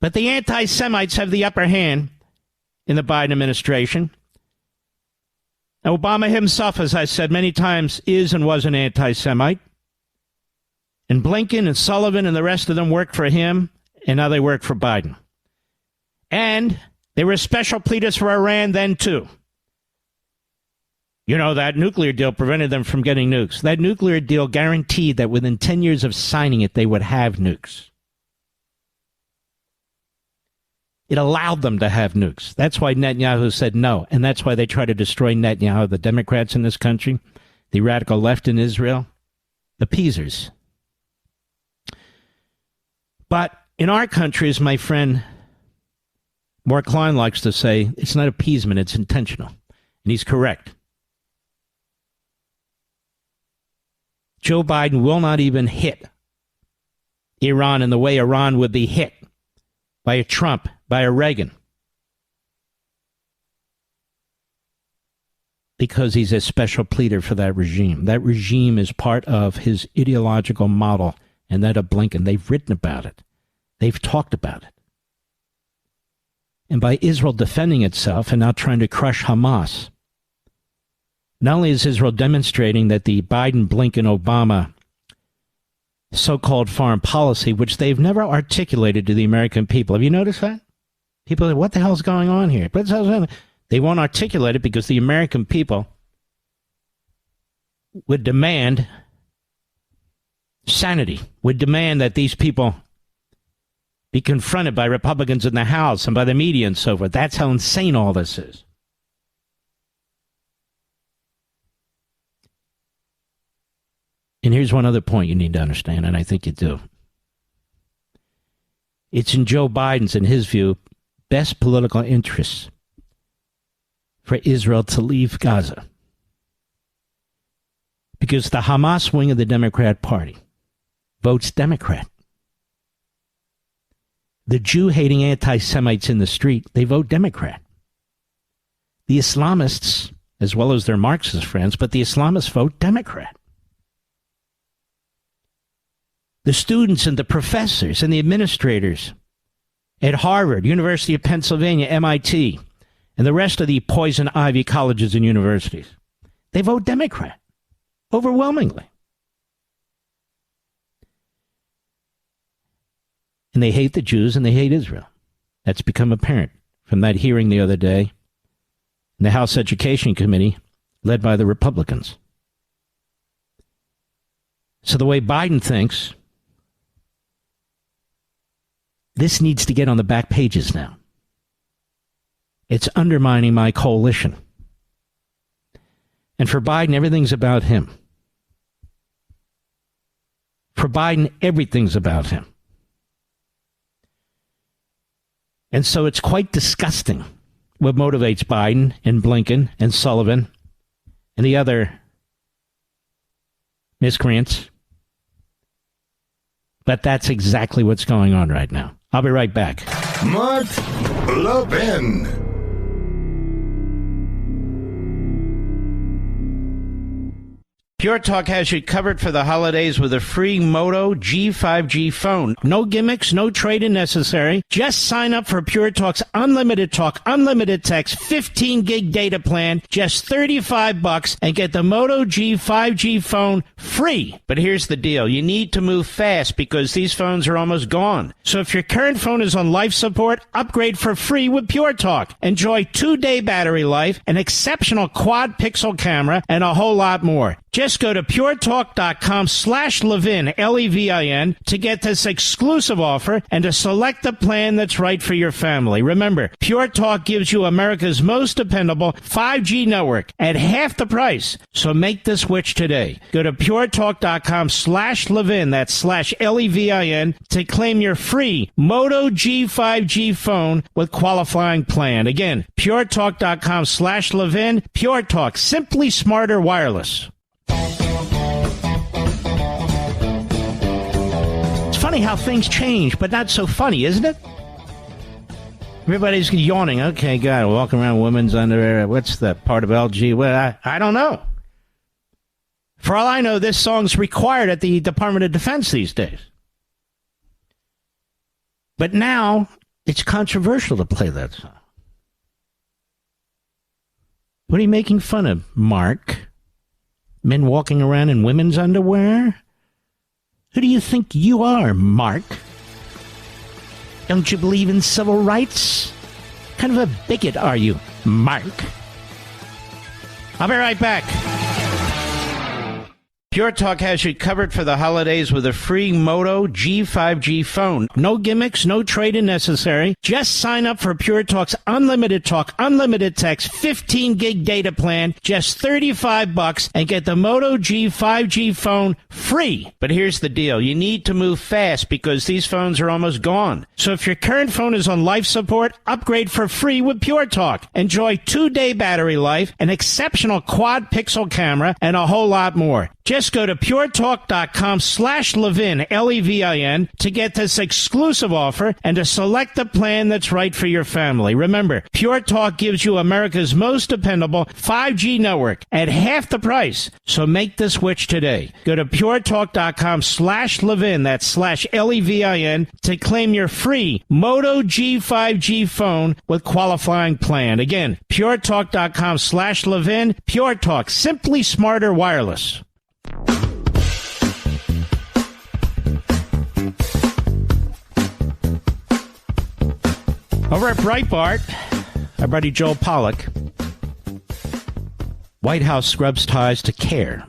but the anti-Semites have the upper hand in the Biden administration. Obama himself, as I said many times, is and was an anti-Semite. And Blinken and Sullivan and the rest of them worked for him, and now they work for Biden. And they were special pleaders for Iran then, too. You know, that nuclear deal prevented them from getting nukes. That nuclear deal guaranteed that within 10 years of signing it, they would have nukes. It allowed them to have nukes. That's why Netanyahu said no, and that's why they try to destroy Netanyahu, the Democrats in this country, the radical left in Israel, appeasers. But in our country, as my friend Mark Klein likes to say, it's not appeasement, it's intentional. And he's correct. Joe Biden will not even hit Iran in the way Iran would be hit by a Trump, by a Reagan. because he's a special pleader for that regime. That regime is part of his ideological model and that of Blinken. They've written about it. They've talked about it. And by Israel defending itself and not trying to crush Hamas, not only is Israel demonstrating that the Biden, Blinken, Obama so-called foreign policy, which they've never articulated to the American people. Have you noticed that? People say, what the hell's going on here? They won't articulate it because the American people would demand sanity, would demand that these people be confronted by Republicans in the House and by the media and so forth. That's how insane all this is. And here's one other point you need to understand, and I think you do. It's in Joe Biden's, in his view, best political interests for Israel to leave Gaza. Because the Hamas wing of the Democrat Party votes Democrat. The Jew-hating anti-Semites in the street, they vote Democrat. The Islamists, as well as their Marxist friends, but the Islamists vote Democrat. The students and the professors and the administrators at Harvard, University of Pennsylvania, MIT, and the rest of the poison ivy colleges and universities, they vote Democrat, overwhelmingly. And they hate the Jews and they hate Israel. That's become apparent from that hearing the other day in the House Education Committee led by the Republicans. So the way Biden thinks, this needs to get on the back pages now. It's undermining my coalition. And for Biden, everything's about him. For Biden, everything's about him. And so it's quite disgusting what motivates Biden and Blinken and Sullivan and the other miscreants. But that's exactly what's going on right now. I'll be right back. Mark Levin. Pure Talk has you covered for the holidays with a free Moto G5G phone. No gimmicks, no trade-in necessary. Just sign up for Pure Talk's unlimited talk, unlimited text, 15 gig data plan, just $35, and get the Moto G5G phone free. But here's the deal. You need to move fast because these phones are almost gone. So if your current phone is on life support, upgrade for free with Pure Talk. Enjoy 2-day battery life, an exceptional quad pixel camera, and a whole lot more. Just go to puretalk.com/Levin, Levin, to get this exclusive offer and to select the plan that's right for your family. Remember, Pure Talk gives you America's most dependable 5G network at half the price. So make the switch today. Go to puretalk.com/Levin, that's /Levin, to claim your free Moto G5G phone with qualifying plan. Again, puretalk.com/Levin. Pure Talk, simply smarter wireless. It's funny how things change, but not so funny, isn't it? Everybody's yawning. Okay, God, walking around women's underwear. What's the part of LG? Well, I don't know. For all I know, this song's required at the Department of Defense these days. But now, it's controversial to play that song. What are you making fun of, Mark? Men walking around in women's underwear? Who do you think you are, Mark? Don't you believe in civil rights? What kind of a bigot are you, Mark? I'll be right back. Pure Talk has you covered for the holidays with a free Moto G5G phone. No gimmicks, no trade-in necessary. Just sign up for Pure Talk's unlimited talk, unlimited text, 15 gig data plan, just $35, and get the Moto G5G phone free. But here's the deal. You need to move fast because these phones are almost gone. So if your current phone is on life support, upgrade for free with Pure Talk. Enjoy 2-day battery life, an exceptional quad pixel camera, and a whole lot more. Just go to puretalk.com/Levin, Levin, to get this exclusive offer and to select the plan that's right for your family. Remember, Pure Talk gives you America's most dependable 5G network at half the price. So make the switch today. Go to puretalk.com/Levin, that's /Levin, to claim your free Moto G5G phone with qualifying plan. Again, puretalk.com/Levin. Pure Talk, simply smarter wireless. Over at Breitbart, our buddy Joel Pollack, White House scrubs ties to CAIR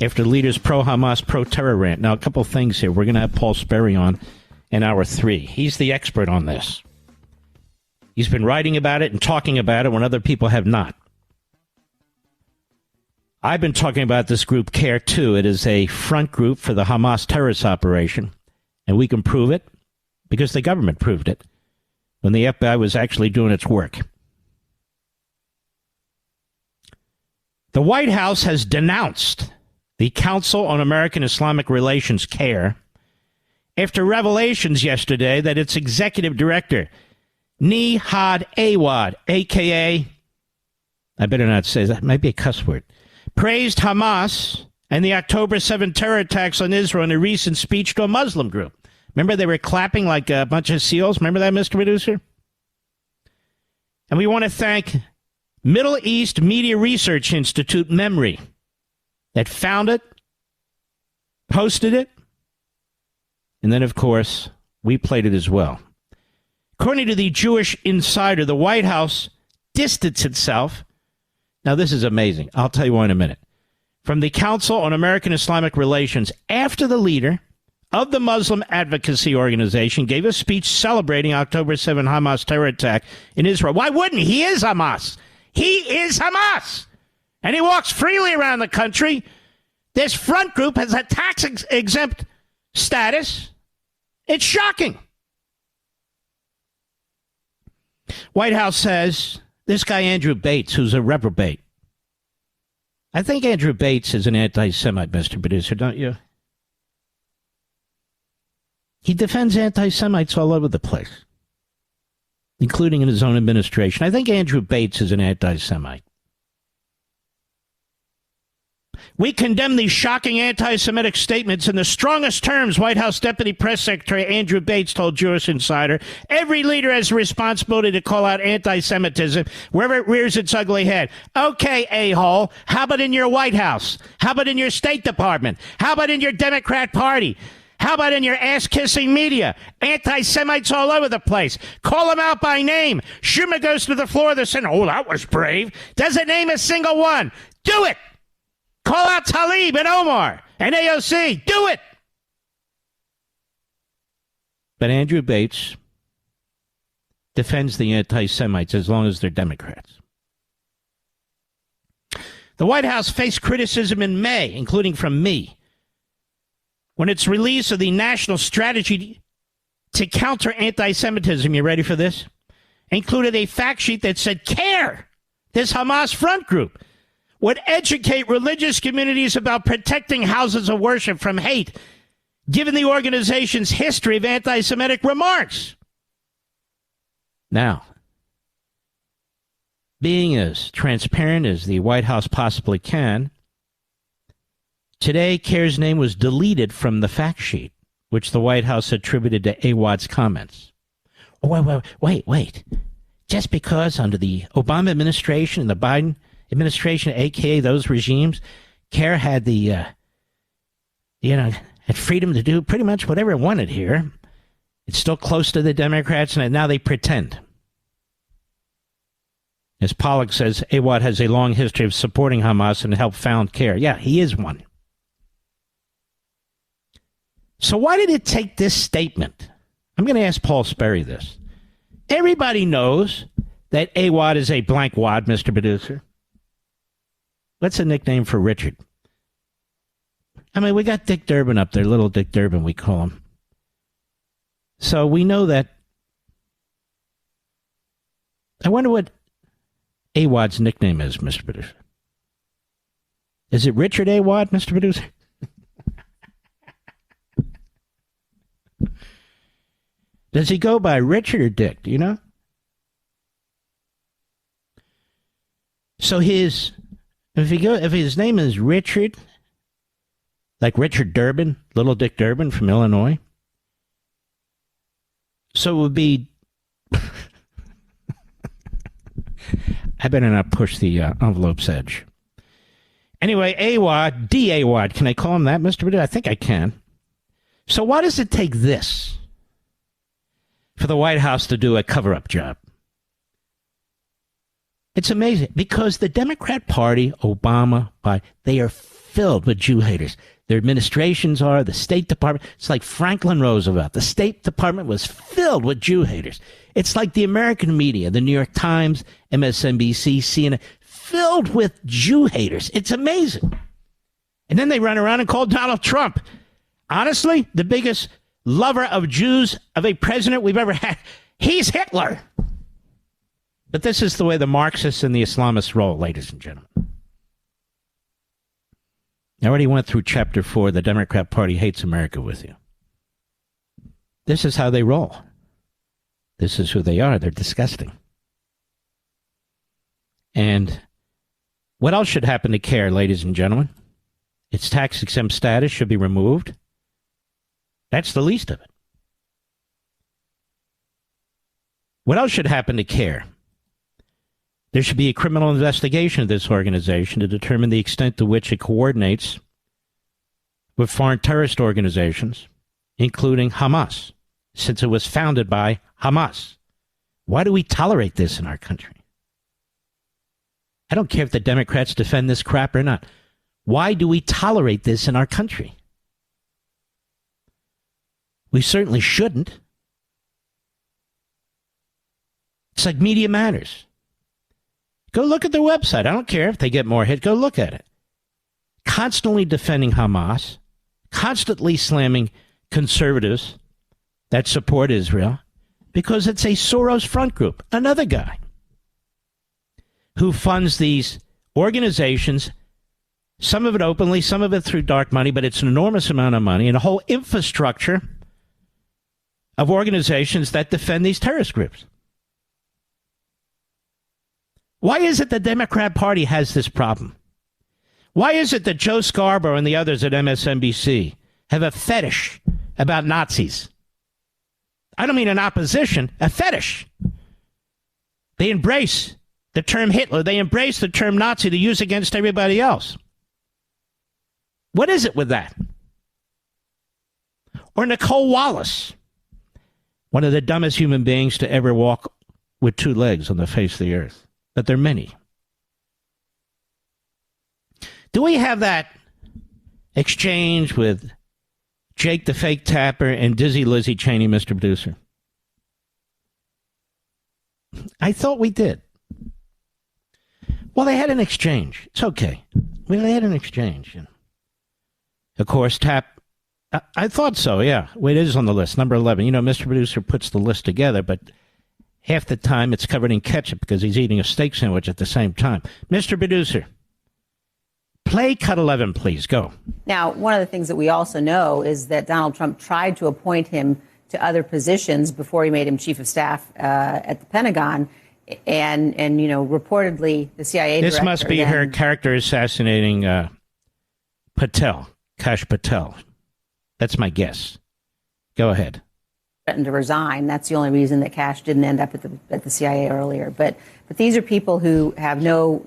after the leader's pro-Hamas, pro-terror rant. Now, a couple things here. We're going to have Paul Sperry on in hour 3. He's the expert on this. He's been writing about it and talking about it when other people have not. I've been talking about this group, CAIR, too. It is a front group for the Hamas terrorist operation, and we can prove it because the government proved it when the FBI was actually doing its work. The White House has denounced the Council on American Islamic Relations, CAIR, after revelations yesterday that its executive director, Nihad Awad, a.k.a., I better not say that, might be a cuss word, praised Hamas and the October 7 terror attacks on Israel in a recent speech to a Muslim group. Remember, they were clapping like a bunch of seals? Remember that, Mr. Producer? And we want to thank Middle East Media Research Institute, MEMRI, that found it, posted it, and then, of course, we played it as well. According to the Jewish Insider, the White House distanced itself. Now, this is amazing. I'll tell you why in a minute. From the Council on American Islamic Relations after the leader of the Muslim Advocacy Organization gave a speech celebrating October 7 Hamas terror attack in Israel. Why wouldn't he? He is Hamas. He is Hamas. And he walks freely around the country. This front group has a tax-exempt status. It's shocking. White House says this guy Andrew Bates, who's a reprobate. I think Andrew Bates is an anti-Semite, Mr. Producer, don't you? He defends anti-Semites all over the place, including in his own administration. I think Andrew Bates is an anti-Semite. We condemn these shocking anti-Semitic statements in the strongest terms, White House Deputy Press Secretary Andrew Bates told Jewish Insider. Every leader has a responsibility to call out anti-Semitism wherever it rears its ugly head. Okay, a-hole, how about in your White House? How about in your State Department? How about in your Democrat Party? How about in your ass-kissing media? Anti-Semites all over the place. Call them out by name. Schumer goes to the floor of the Senate. Oh, that was brave. Doesn't name a single one. Do it. Call out Tlaib and Omar and AOC. Do it. But Andrew Bates defends the anti-Semites as long as they're Democrats. The White House faced criticism in May, including from me, when its release of the national strategy to counter anti-Semitism, you ready for this? Included a fact sheet that said CAIR, this Hamas front group, would educate religious communities about protecting houses of worship from hate, given the organization's history of anti-Semitic remarks. Now, being as transparent as the White House possibly can, today, CAIR's name was deleted from the fact sheet, which the White House attributed to Awad's comments. Oh, wait. Just because under the Obama administration and the Biden administration, a.k.a. those regimes, CAIR had the, had freedom to do pretty much whatever it wanted here. It's still close to the Democrats, and now they pretend. As Pollack says, Awad has a long history of supporting Hamas and helped found CAIR. Yeah, he is one. So why did it take this statement? I'm going to ask Paul Sperry this. Everybody knows that Awad is a blank wad, Mr. Producer. What's a nickname for Richard? I mean, we got Dick Durbin up there, little Dick Durbin, we call him. So we know that. I wonder what Awad's nickname is, Mr. Producer. Is it Richard A. Watt, Mr. Producer? Does he go by Richard or Dick? Do you know? So if his name is Richard, like Richard Durbin, Little Dick Durbin from Illinois, so it would be. I better not push the envelope's edge. Anyway, AWOD, D-AWOD, can I call him that, Mr. Producer? I think I can. So why does it take this for the White House to do a cover-up job? It's amazing, because the Democrat Party, Obama, they are filled with Jew haters. Their administrations are, the State Department. It's like Franklin Roosevelt. The State Department was filled with Jew haters. It's like the American media, the New York Times, MSNBC, CNN, filled with Jew haters. It's amazing. And then they run around and call Donald Trump, honestly, the biggest lover of Jews of a president we've ever had. He's Hitler. But this is the way the Marxists and the Islamists roll, ladies and gentlemen. I already went through Chapter 4, the Democrat Party hates America, with you. This is how they roll. This is who they are. They're disgusting. And what else should happen to CAIR, ladies and gentlemen? Its tax-exempt status should be removed. That's the least of it. What else should happen to CAIR? There should be a criminal investigation of this organization to determine the extent to which it coordinates with foreign terrorist organizations, including Hamas, since it was founded by Hamas. Why do we tolerate this in our country? I don't care if the Democrats defend this crap or not. Why do we tolerate this in our country? We certainly shouldn't. It's like Media Matters. Go look at their website. I don't care if they get more hits. Go look at it. Constantly defending Hamas, constantly slamming conservatives that support Israel, because it's a Soros front group, another guy who funds these organizations, some of it openly, some of it through dark money, but it's an enormous amount of money and a whole infrastructure of organizations that defend these terrorist groups. Why is it the Democrat Party has this problem? Why is it that Joe Scarborough and the others at MSNBC have a fetish about Nazis? I don't mean an opposition, a fetish. They embrace the term Hitler. They embrace the term Nazi to use against everybody else. What is it with that? Or Nicole Wallace, one of the dumbest human beings to ever walk with two legs on the face of the earth. But there are many. Do we have that exchange with Jake the Fake Tapper and Dizzy Lizzie Cheney, Mr. Producer? I thought we did. Well, they had an exchange. It's okay. Well, they had an exchange. Of course, I thought so, yeah. Well, it is on the list, number 11. You know, Mr. Producer puts the list together, but half the time it's covered in ketchup because he's eating a steak sandwich at the same time. Mr. Producer, play cut 11, please. Go. Now, one of the things that we also know is that Donald Trump tried to appoint him to other positions before he made him chief of staff at the Pentagon. And you know, reportedly, the CIA director... This must be her character assassinating Patel, Kash Patel. That's my guess. Go ahead. Threatened to resign. That's the only reason that Kash didn't end up at the CIA earlier. But these are people who have no...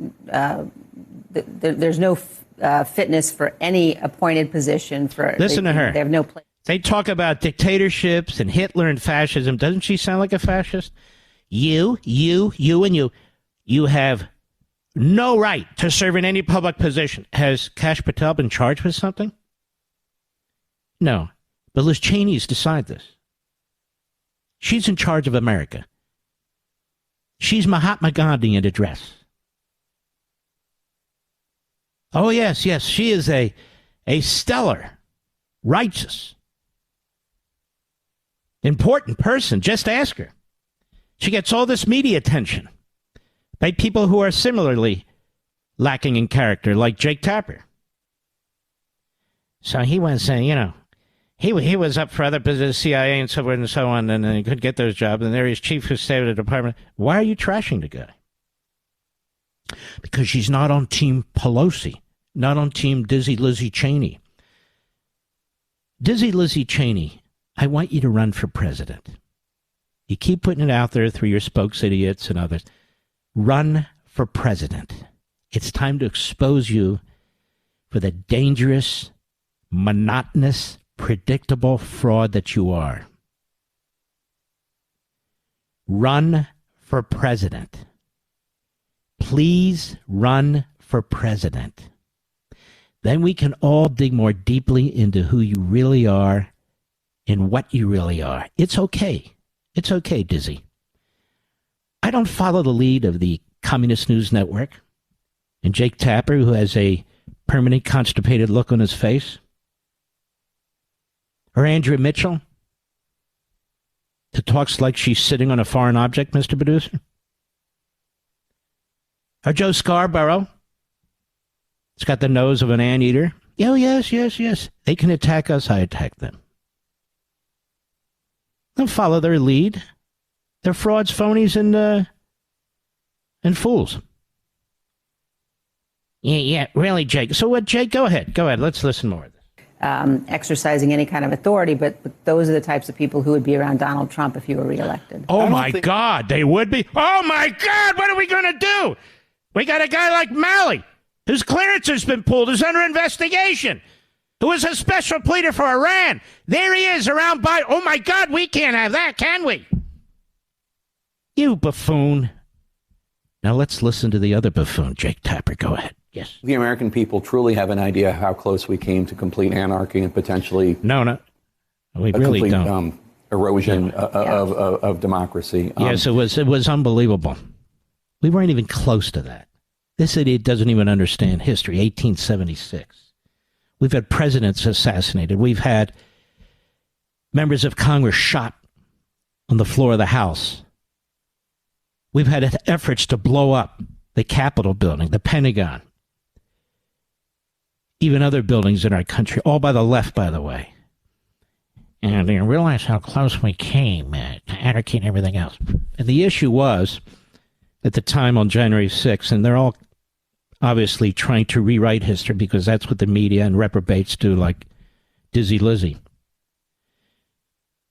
there's no fitness for any appointed position. Listen to her. They have no place. They talk about dictatorships and Hitler and fascism. Doesn't she sound like a fascist? You, and you. You have no right to serve in any public position. Has Kash Patel been charged with something? No. But Liz Cheney's decide this. She's in charge of America. She's Mahatma Gandhi in a dress. Oh, yes. She is a stellar, righteous, important person. Just ask her. She gets all this media attention by people who are similarly lacking in character, like Jake Tapper. So he was saying, he was up for other positions, CIA and so on and so on, and he could get those jobs, and there he's chief of state of the department. Why are you trashing the guy? Because she's not on Team Pelosi, not on Team Dizzy Lizzie Cheney. Dizzy Lizzie Cheney, I want you to run for president. You keep putting it out there through your spokes idiots and others. Run for president. It's time to expose you for the dangerous, monotonous, predictable fraud that you are. Run for president. Please run for president. Then we can all dig more deeply into who you really are and what you really are. It's okay. It's okay, Dizzy. I don't follow the lead of the Communist News Network and Jake Tapper, who has a permanent constipated look on his face. Or Andrea Mitchell, who talks like she's sitting on a foreign object, Mr. Producer. Or Joe Scarborough. It's got the nose of an anteater. Oh, yes. They can attack us, I attack them. Don't follow their lead. They're frauds, phonies, and fools. Yeah, really, Jake. So what, Jake? Go ahead. Let's listen more of this. Exercising any kind of authority, but those are the types of people who would be around Donald Trump if he were reelected. Oh, my God, they would be? Oh, my God, what are we going to do? We got a guy like Malley, whose clearance has been pulled, who's under investigation, who was a special pleader for Iran. There he is around Biden. Oh, my God, we can't have that, can we? You buffoon. Now let's listen to the other buffoon, Jake Tapper. Go ahead. Yes. The American people truly have an idea how close we came to complete anarchy and potentially No. We really complete, don't. Erosion of democracy. Yes, it was unbelievable. We weren't even close to that. This idiot doesn't even understand history. 1876. We've had presidents assassinated. We've had members of Congress shot on the floor of the House. We've had efforts to blow up the Capitol building, the Pentagon, even other buildings in our country, all by the left, by the way. And you realize how close we came to anarchy and everything else. And the issue was, at the time on January 6th, and they're all obviously trying to rewrite history because that's what the media and reprobates do, like Dizzy Lizzie.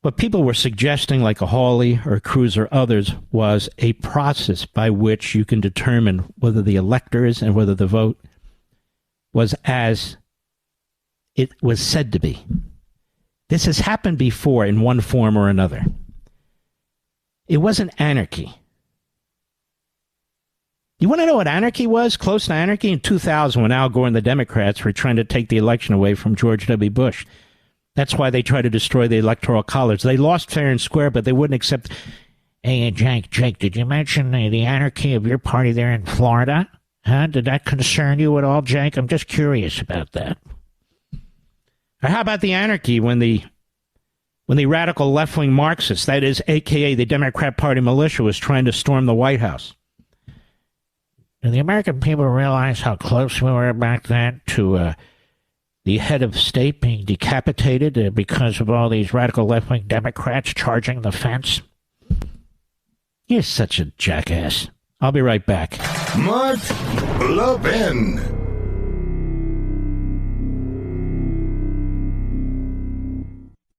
What people were suggesting, like a Hawley or Cruz or others, was a process by which you can determine whether the electors and whether the vote was as it was said to be. This has happened before in one form or another. It wasn't anarchy. You want to know what anarchy was? Close to anarchy in 2000 when Al Gore and the Democrats were trying to take the election away from George W. Bush. That's why they tried to destroy the Electoral College. They lost fair and square, but they wouldn't accept. Hey, Jake, did you mention the anarchy of your party there in Florida? Huh? Did that concern you at all, Jake? I'm just curious about that. Or how about the anarchy when the radical left-wing Marxists, that is, a.k.a. the Democrat Party militia, was trying to storm the White House? Do the American people realize how close we were back then to the head of state being decapitated because of all these radical left-wing Democrats charging the fence? You're such a jackass. I'll be right back. Mark Levin.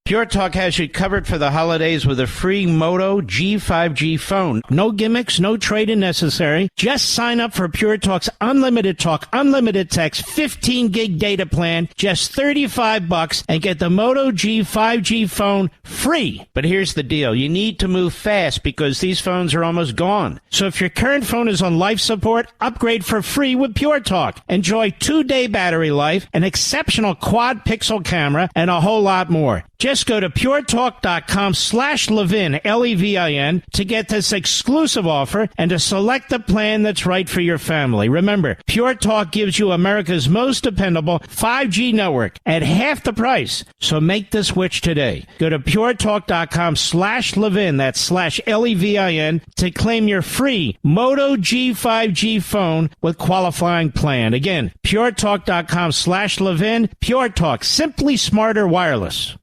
Pure Talk has you covered for the holidays with a free Moto G5G phone. No gimmicks, no trade-in necessary. Just sign up for Pure Talk's unlimited talk, unlimited text, 15 gig data plan, just $35, and get the Moto G5G phone free. But here's the deal. You need to move fast because these phones are almost gone. So if your current phone is on life support, upgrade for free with Pure Talk. Enjoy 2-day battery life, an exceptional quad pixel camera, and a whole lot more. Just Just go to puretalk.com/Levin, Levin, to get this exclusive offer and to select the plan that's right for your family. Remember, Pure Talk gives you America's most dependable 5G network at half the price. So make the switch today. Go to puretalk.com/Levin, that's /Levin, to claim your free Moto G5G phone with qualifying plan. Again, puretalk.com/Levin. Pure Talk, simply smarter wireless.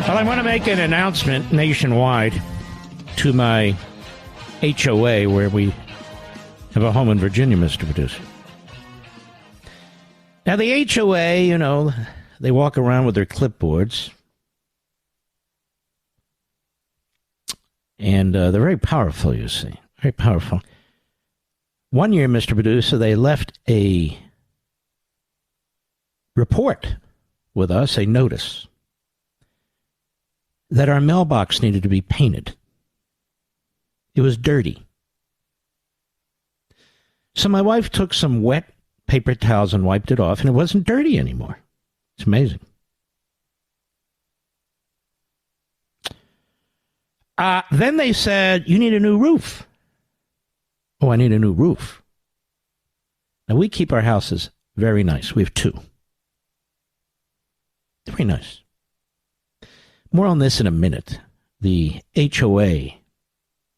Well, I want to make an announcement nationwide to my HOA, where we have a home in Virginia, Mr. Producer. Now, the HOA, you know, they walk around with their clipboards. And they're very powerful, you see. Very powerful. One year, Mr. Producer, they left a report with us, a notice, that our mailbox needed to be painted. It was dirty. So my wife took some wet paper towels and wiped it off, and it wasn't dirty anymore. It's amazing. Then they said, you need a new roof. Oh, I need a new roof. Now, we keep our houses very nice. We have two. Very nice. More on this in a minute. The HOA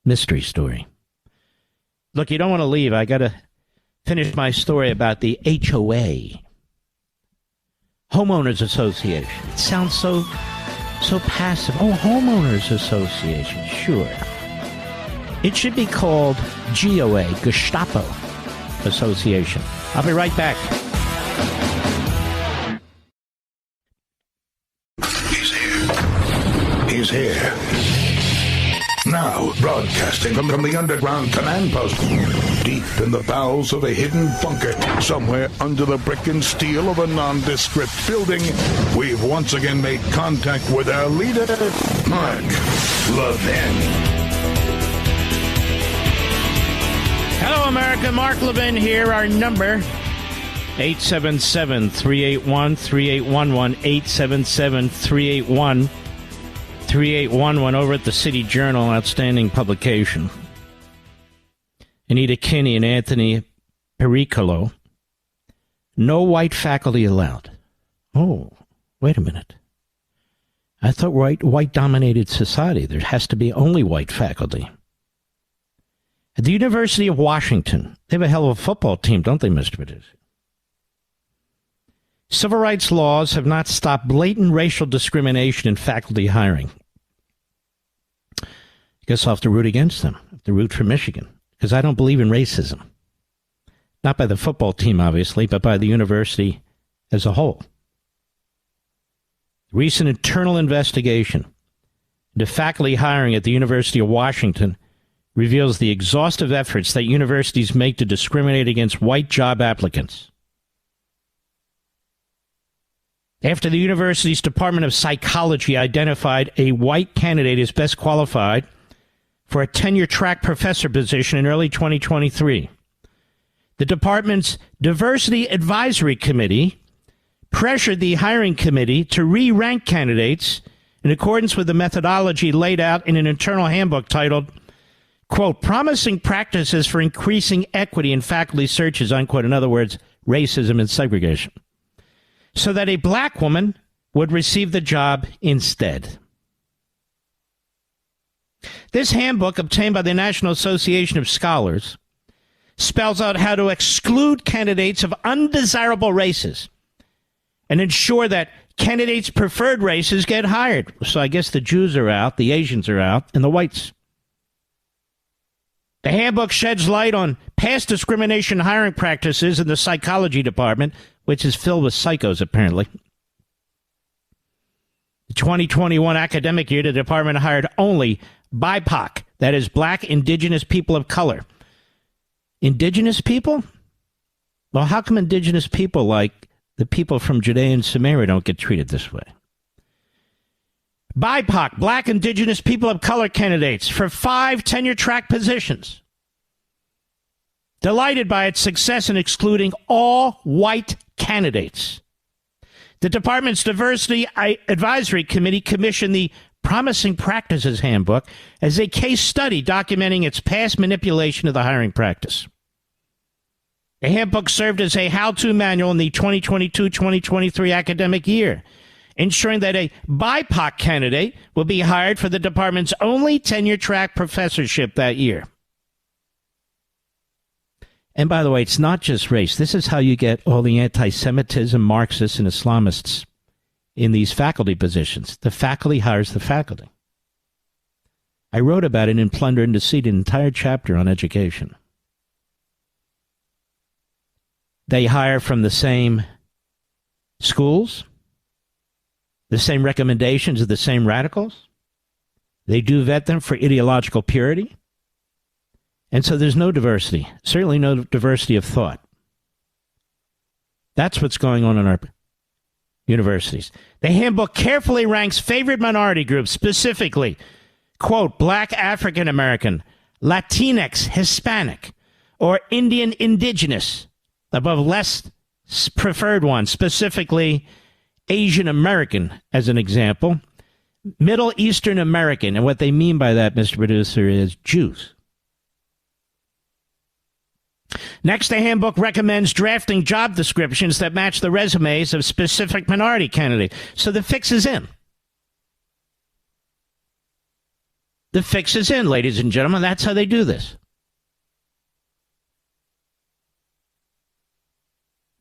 mystery story. Look, you don't want to leave. I got to finish my story about the HOA. Homeowners Association. It sounds so passive. Oh, Homeowners Association. Sure. It should be called GOA, Gestapo Association. I'll be right back. He's here. Now, broadcasting from the underground command post, deep in the bowels of a hidden bunker, somewhere under the brick and steel of a nondescript building, we've once again made contact with our leader, Mark Levin. Hello, America. Mark Levin here. Our number, 877-381-3811, 877-381-3811, over at the City Journal, outstanding publication. Anita Kinney and Anthony Pericolo. No white faculty allowed. Oh, wait a minute. I thought white-dominated society, there has to be only white faculty. At the University of Washington, they have a hell of a football team, don't they, Mr. Producer? Civil rights laws have not stopped blatant racial discrimination in faculty hiring. I guess I'll have to root against them. I have to root for Michigan, because I don't believe in racism. Not by the football team, obviously, but by the university as a whole. Recent internal investigation into faculty hiring at the University of Washington reveals the exhaustive efforts that universities make to discriminate against white job applicants. After the university's Department of Psychology identified a white candidate as best qualified for a tenure-track professor position in early 2023, the department's Diversity Advisory Committee pressured the hiring committee to re-rank candidates in accordance with the methodology laid out in an internal handbook titled, quote, Promising Practices for Increasing Equity in Faculty Searches, unquote, in other words, racism and segregation, so that a black woman would receive the job instead. This handbook, obtained by the National Association of Scholars, spells out how to exclude candidates of undesirable races and ensure that candidates' preferred races get hired. So I guess the Jews are out, the Asians are out, and the whites. The handbook sheds light on past discrimination hiring practices in the psychology department, which is filled with psychos, apparently. The 2021 academic year, the department hired only BIPOC, that is, Black Indigenous People of Color. Indigenous people? Well, how come indigenous people like the people from Judea and Samaria don't get treated this way? BIPOC, Black Indigenous People of Color candidates for 5 tenure-track positions. Delighted by its success in excluding all white candidates. The department's Diversity Advisory Committee commissioned the Promising Practices Handbook as a case study documenting its past manipulation of the hiring practice. The handbook served as a how-to manual in the 2022-2023 academic year, ensuring that a BIPOC candidate will be hired for the department's only tenure-track professorship that year. And by the way, it's not just race. This is how you get all the anti-Semitism, Marxists, and Islamists in these faculty positions. The faculty hires the faculty. I wrote about it in Plunder and Deceit, an entire chapter on education. They hire from the same schools, the same recommendations of the same radicals. They do vet them for ideological purity. And so there's no diversity, certainly no diversity of thought. That's what's going on in our universities. The handbook carefully ranks favored minority groups, specifically, quote, Black African American, Latinx, Hispanic, or Indian Indigenous, above less preferred ones, specifically Asian American, as an example, Middle Eastern American. And what they mean by that, Mr. Producer, is Jews. Next, the handbook recommends drafting job descriptions that match the resumes of specific minority candidates. So the fix is in. The fix is in, ladies and gentlemen. That's how they do this.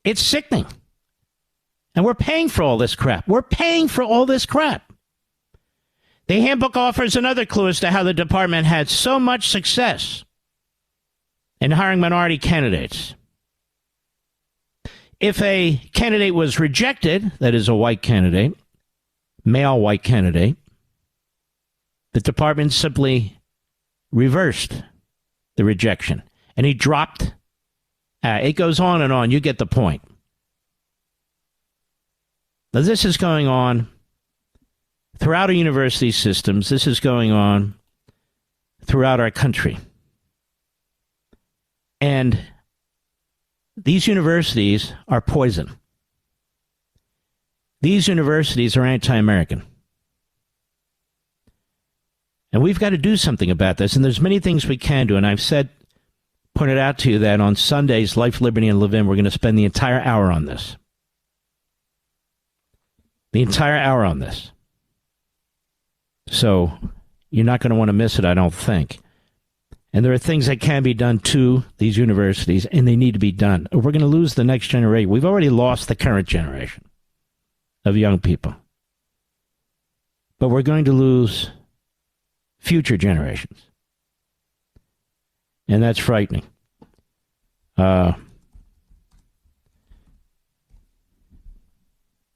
It's sickening. And we're paying for all this crap. We're paying for all this crap. The handbook offers another clue as to how the department had so much success in hiring minority candidates. If a candidate was rejected, that is a white candidate, male white candidate, the department simply reversed the rejection. And he dropped. It goes on and on. You get the point. Now, this is going on throughout our university systems. This is going on throughout our country. And these universities are poison. These universities are anti-American. And we've got to do something about this. And there's many things we can do. And I've pointed out to you that on Sundays, Life, Liberty, and Levin, we're going to spend the entire hour on this. The entire hour on this. So you're not going to want to miss it, I don't think. And there are things that can be done to these universities, and they need to be done. We're going to lose the next generation. We've already lost the current generation of young people. But we're going to lose future generations. And that's frightening.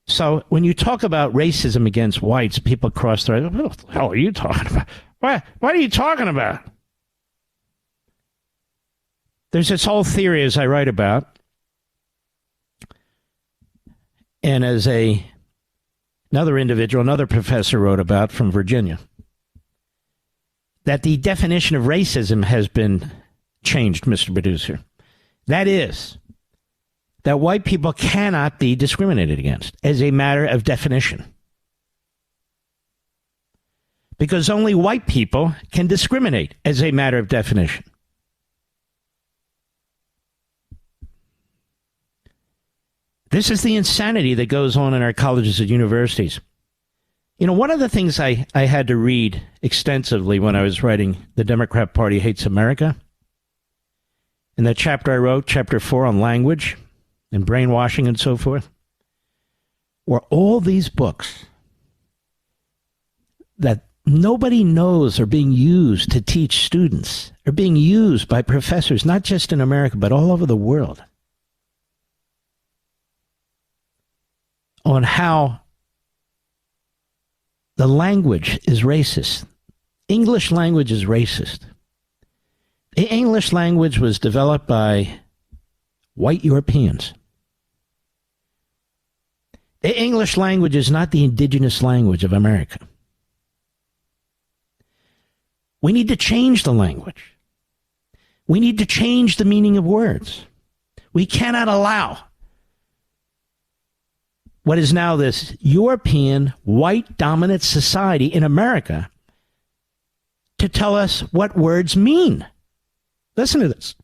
So when you talk about racism against whites, people cross their eyes. What the hell are you talking about? What are you talking about? There's this whole theory, as I write about, and as another individual, another professor wrote about from Virginia, that the definition of racism has been changed, Mr. Producer. That is, that white people cannot be discriminated against as a matter of definition. Because only white people can discriminate as a matter of definition. This is the insanity that goes on in our colleges and universities. You know, one of the things I had to read extensively when I was writing The Democrat Party Hates America, in that chapter I wrote, Chapter 4 on language and brainwashing and so forth, were all these books that nobody knows are being used to teach students, are being used by professors, not just in America, but all over the world, on how the language is racist. English language is racist. The English language was developed by white Europeans. The English language is not the indigenous language of America. We need to change the language. We need to change the meaning of words. We cannot allow what is now this European white dominant society in America to tell us what words mean. Listen to this.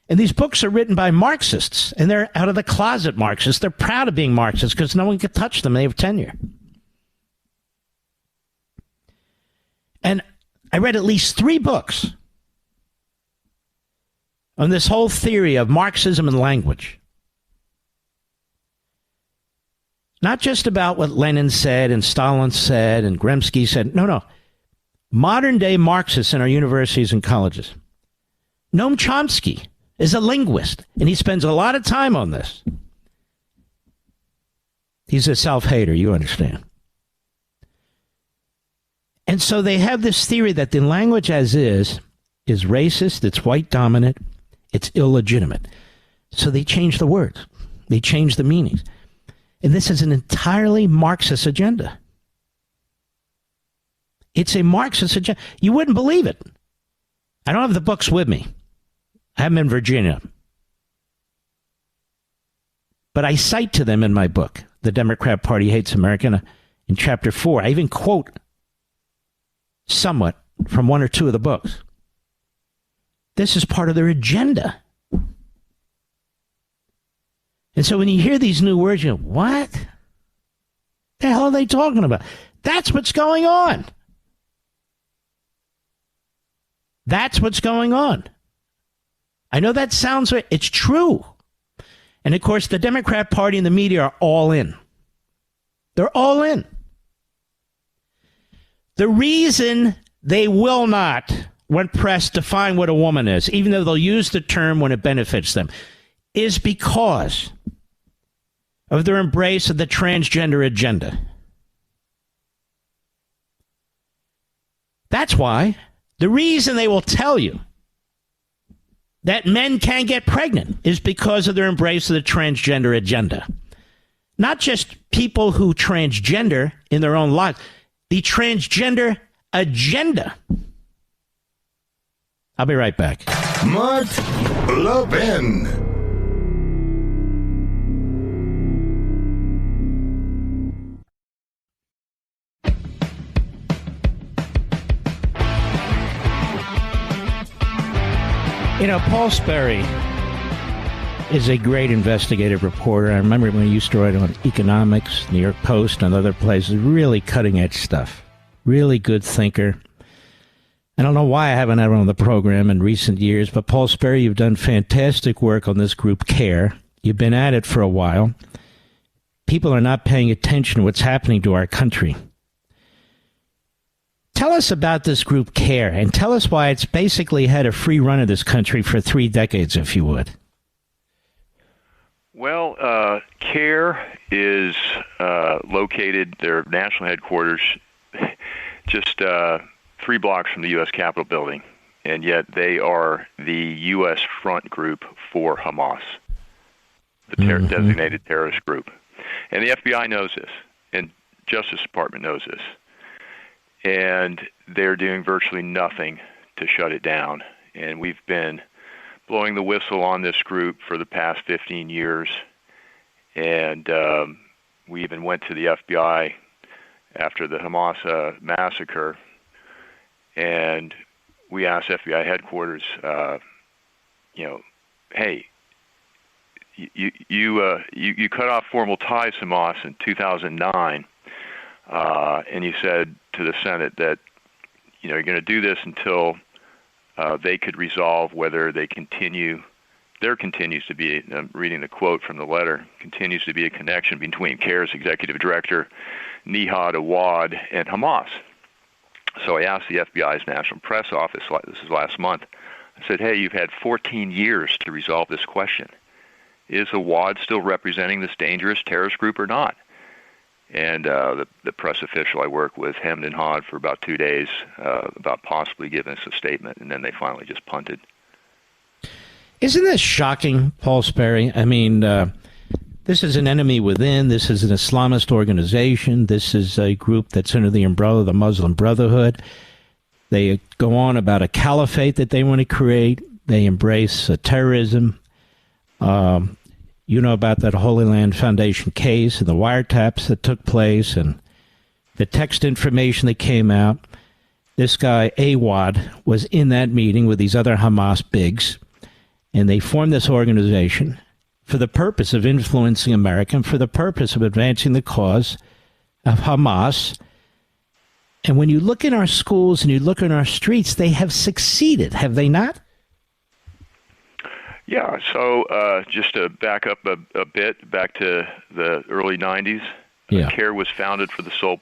And these books are written by Marxists, and they're out of the closet Marxists. They're proud of being Marxists because no one can touch them. They have tenure. And I read at least 3 books on this whole theory of Marxism and language. Not just about what Lenin said and Stalin said and Gramsci said. No. Modern day Marxists in our universities and colleges. Noam Chomsky is a linguist, and he spends a lot of time on this. He's a self-hater, you understand. And so they have this theory that the language as is racist, it's white dominant, it's illegitimate. So they change the words. They change the meanings. And this is an entirely Marxist agenda. It's a Marxist agenda. You wouldn't believe it. I don't have the books with me. I have them in Virginia. But I cite to them in my book, The Democrat Party Hates America, in chapter 4. I even quote somewhat from 1 or 2 of the books. This is part of their agenda. And so when you hear these new words, you go, what? The hell are they talking about? That's what's going on. That's what's going on. I know that sounds right. It's true. And of course, the Democrat Party and the media are all in. They're all in. The reason they will not, when pressed, define what a woman is, even though they'll use the term when it benefits them, is because of their embrace of the transgender agenda. That's why. The reason they will tell you that men can't get pregnant is because of their embrace of the transgender agenda. Not just people who transgender in their own lives, the transgender agenda. I'll be right back. Mark Levin. You know, Paul Sperry is a great investigative reporter. I remember when he used to write on economics, New York Post, and other places. Really cutting-edge stuff. Really good thinker. I don't know why I haven't had him on the program in recent years, but Paul Sperry, you've done fantastic work on this group, CAIR. You've been at it for a while. People are not paying attention to what's happening to our country. Tell us about this group, CAIR, and tell us why it's basically had a free run of this country for 3 decades, if you would. Well, CAIR is located, their national headquarters, just 3 blocks from the U.S. Capitol building, and yet they are the U.S. front group for Hamas, the designated terrorist group. And the FBI knows this, and Justice Department knows this. And they're doing virtually nothing to shut it down. And we've been blowing the whistle on this group for the past 15 years. And we even went to the FBI after the Hamas massacre, and we asked FBI headquarters, hey, you cut off formal ties to Hamas in 2009, and you said to the Senate that you're going to do this until they could resolve whether they continue. There continues to be, I'm reading the quote from the letter, continues to be a connection between CAIR's executive director, Nihad Awad, and Hamas. So I asked the FBI's National Press Office, this is last month, I said, hey, you've had 14 years to resolve this question. Is Awad still representing this dangerous terrorist group or not? And the press official I worked with hemmed and hawed for about 2 days about possibly giving us a statement, and then they finally just punted. Isn't this shocking, Paul Sperry? I mean, this is an enemy within. This is an Islamist organization. This is a group that's under the umbrella of the Muslim Brotherhood. They go on about a caliphate that they want to create. They embrace terrorism. You know about that Holy Land Foundation case and the wiretaps that took place and the text information that came out. This guy, Awad, was in that meeting with these other Hamas bigs, and they formed this organization for the purpose of influencing America and for the purpose of advancing the cause of Hamas. And when you look in our schools and you look in our streets, they have succeeded, have they not? Yeah, so just to back up a bit, back to the early 90s, CAIR was founded for the sole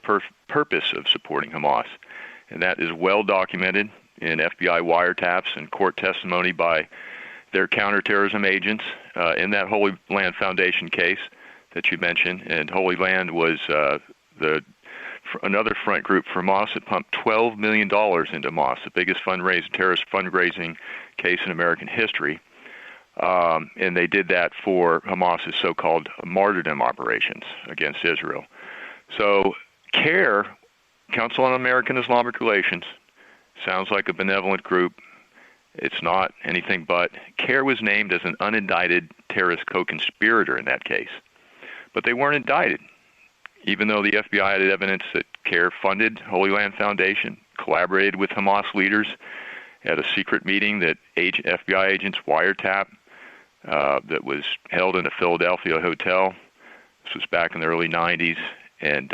purpose of supporting Hamas. And that is well documented in FBI wiretaps and court testimony by their counterterrorism agents in that Holy Land Foundation case that you mentioned. And Holy Land was another front group for Hamas that pumped $12 million into Hamas, the biggest terrorist fundraising case in American history. And they did that for Hamas's so-called martyrdom operations against Israel. So CAIR, Council on American Islamic Relations, sounds like a benevolent group. It's not anything but. CAIR was named as an unindicted terrorist co-conspirator in that case. But they weren't indicted, even though the FBI had evidence that CAIR funded Holy Land Foundation, collaborated with Hamas leaders at a secret meeting that FBI agents wiretapped that was held in a Philadelphia hotel. This was back in the early 90s and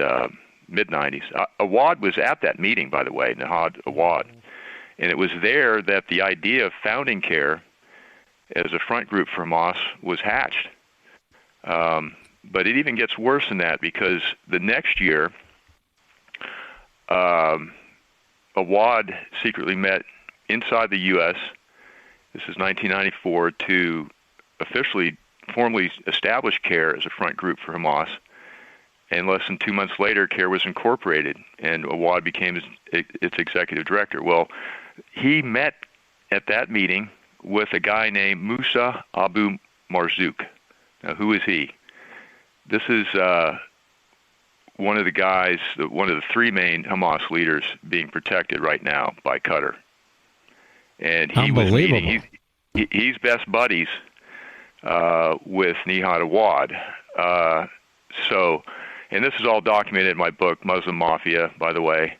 mid-90s. Awad was at that meeting, by the way, Nahad Awad. And it was there that the idea of founding CAIR as a front group for Hamas was hatched. But it even gets worse than that, because the next year, Awad secretly met inside the U.S., this is 1994, to officially, formally establish CAIR as a front group for Hamas. And less than 2 months later, CAIR was incorporated, and Awad became its executive director. Well, he met at that meeting with a guy named Musa Abu Marzouk. Now, who is he? This is one of the guys, one of the three main Hamas leaders being protected right now by Qatar. And he was meeting, he's best buddies with Nihad Awad. And this is all documented in my book, Muslim Mafia, by the way.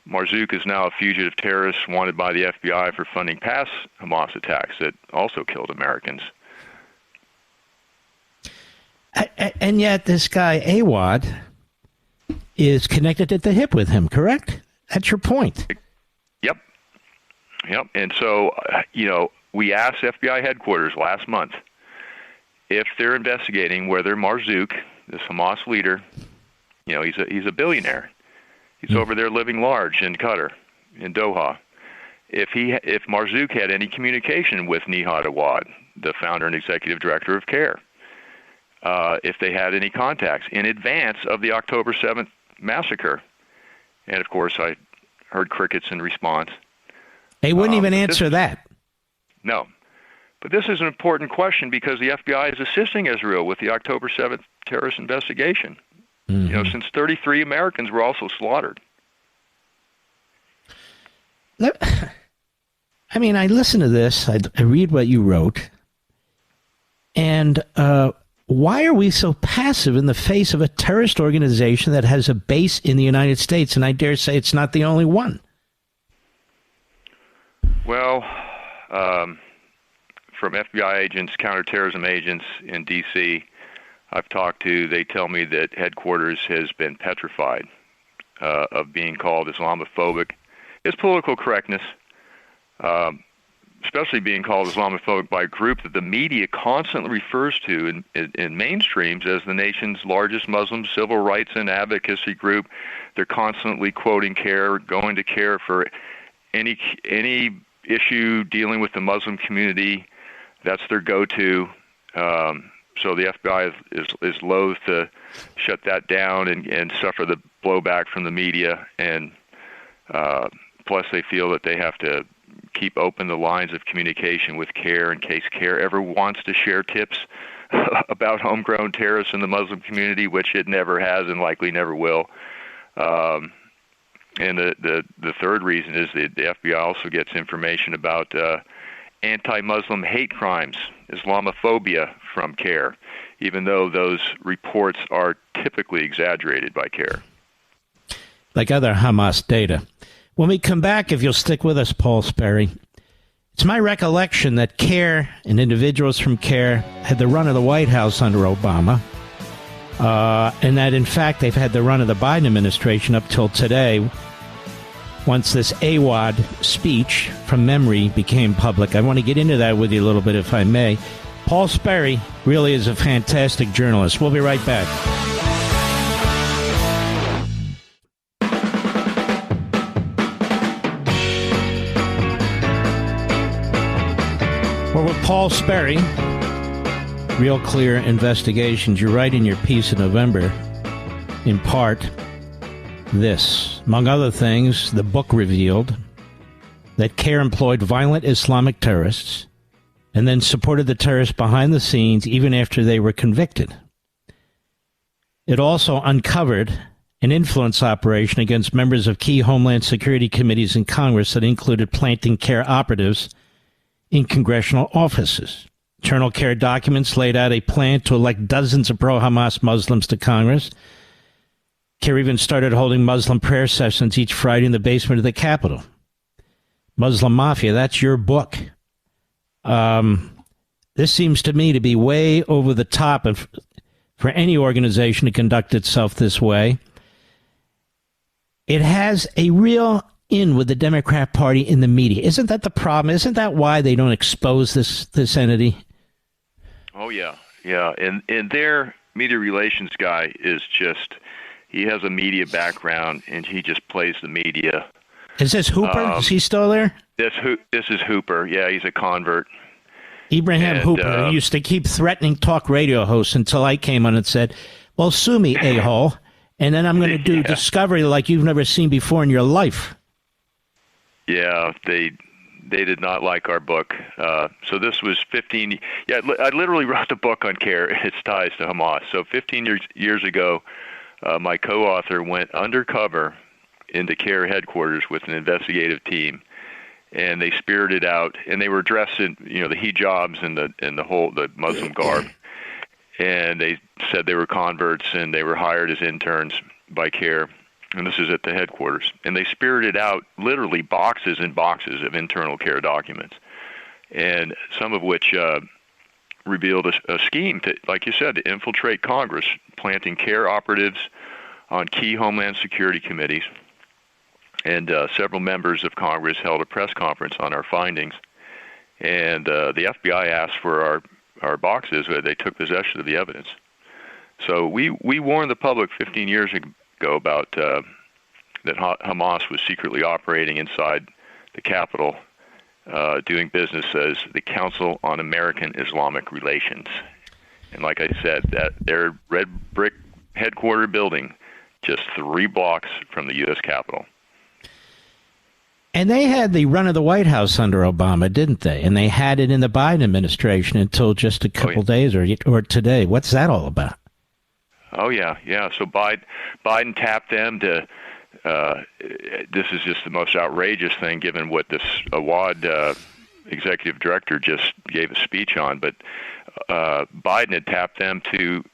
Marzouk is now a fugitive terrorist wanted by the FBI for funding past Hamas attacks that also killed Americans. And yet this guy, Awad, is connected at the hip with him, correct? That's your point. Yep. And so, we asked FBI headquarters last month if they're investigating whether Marzouk, this Hamas leader, he's a billionaire. He's over there living large in Qatar, in Doha. If Marzouk had any communication with Nihad Awad, the founder and executive director of CAIR, if they had any contacts in advance of the October 7th massacre. And of course, I heard crickets in response. They wouldn't even answer that. No. But this is an important question because the FBI is assisting Israel with the October 7th terrorist investigation. Mm-hmm. Since 33 Americans were also slaughtered. I mean, I listen to this, I read what you wrote, and why are we so passive in the face of a terrorist organization that has a base in the United States? And I dare say it's not the only one. Well, from FBI agents, counterterrorism agents in D.C., I've talked to, they tell me that headquarters has been petrified of being called Islamophobic. It's political correctness, especially being called Islamophobic by a group that the media constantly refers to in mainstreams as the nation's largest Muslim civil rights and advocacy group. They're constantly quoting CAIR, going to CAIR for any issue dealing with the Muslim community. That's their go-to. So the FBI is loath to shut that down and suffer the blowback from the media. And plus they feel that they have to keep open the lines of communication with CAIR in case CAIR ever wants to share tips about homegrown terrorists in the Muslim community, which it never has and likely never will. And the third reason is that the FBI also gets information about anti-Muslim hate crimes, Islamophobia from CAIR, even though those reports are typically exaggerated by CAIR. Like other Hamas data. When we come back, if you'll stick with us, Paul Sperry, it's my recollection that CAIR and individuals from CAIR had the run of the White House under Obama, and that, in fact, they've had the run of the Biden administration up till today, once this AWOD speech from memory became public. I want to get into that with you a little bit, if I may. Paul Sperry really is a fantastic journalist. We'll be right back. Well, with Paul Sperry, Real Clear Investigations, you write in your piece in November, in part, this. Among other things, the book revealed that CAIR employed violent Islamic terrorists and then supported the terrorists behind the scenes even after they were convicted. It also uncovered an influence operation against members of key Homeland Security committees in Congress that included planting CAIR operatives in congressional offices. Internal CAIR documents laid out a plan to elect dozens of pro-Hamas Muslims to Congress. CAIR even started holding Muslim prayer sessions each Friday in the basement of the Capitol. Muslim Mafia, that's your book. This seems to me to be way over the top for any organization to conduct itself this way. It has a real in with the Democrat Party in the media. Isn't that the problem? Isn't that why they don't expose this entity? Oh, yeah. Yeah. And their media relations guy is just, he has a media background, and he just plays the media. Is this Hooper? Is he still there? This is Hooper. Yeah, he's a convert. Ibrahim Hooper used to keep threatening talk radio hosts until I came on and said, well, sue me, a-hole, and then I'm going to do discovery like you've never seen before in your life. Yeah, they did not like our book. So this was 15. Yeah, I literally wrote the book on CAIR and its ties to Hamas. So 15 years ago, my co-author went undercover into CAIR headquarters with an investigative team, and they spirited out. And they were dressed in the hijabs and the Muslim garb, and they said they were converts and they were hired as interns by CAIR. And this is at the headquarters. And they spirited out literally boxes and boxes of internal CAIR documents, and some of which revealed a scheme to, like you said, to infiltrate Congress, planting CAIR operatives on key Homeland Security committees. And several members of Congress held a press conference on our findings. And the FBI asked for our boxes, where they took possession of the evidence. So we warned the public 15 years ago about that Hamas was secretly operating inside the Capitol, doing business as the Council on American Islamic Relations. And like I said, that their red brick headquarter building just 3 blocks from the U.S. Capitol. And they had the run of the White House under Obama, didn't they? And they had it in the Biden administration until just a couple days or today. What's that all about? Oh, yeah. So Biden tapped them to, this is just the most outrageous thing given what this Awad executive director just gave a speech on, but Biden had tapped them to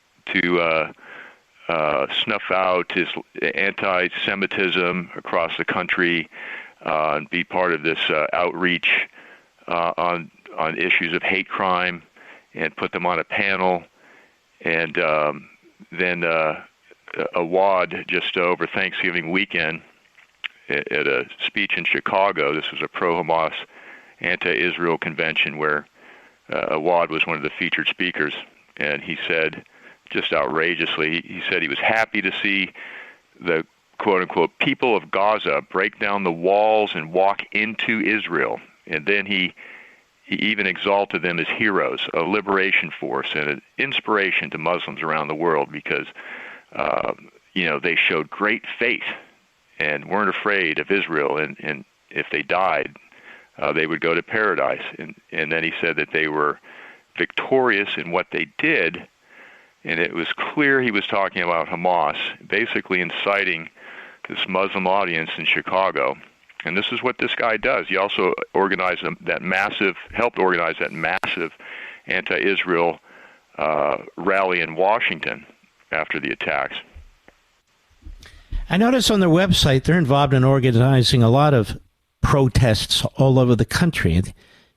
snuff out his anti-Semitism across the country, and be part of this outreach on issues of hate crime, and put them on a panel. And then Awad, just over Thanksgiving weekend, at a speech in Chicago, this was a pro-Hamas, anti-Israel convention where Awad was one of the featured speakers, and he said, just outrageously, he said he was happy to see the quote-unquote people of Gaza break down the walls and walk into Israel. And then he even exalted them as heroes, a liberation force and an inspiration to Muslims around the world because, they showed great faith and weren't afraid of Israel. And if they died, they would go to paradise. And then he said that they were victorious in what they did. And it was clear he was talking about Hamas, basically inciting this Muslim audience in Chicago. And this is what this guy does. He also helped organize that massive anti-Israel rally in Washington after the attacks. I notice on their website they're involved in organizing a lot of protests all over the country.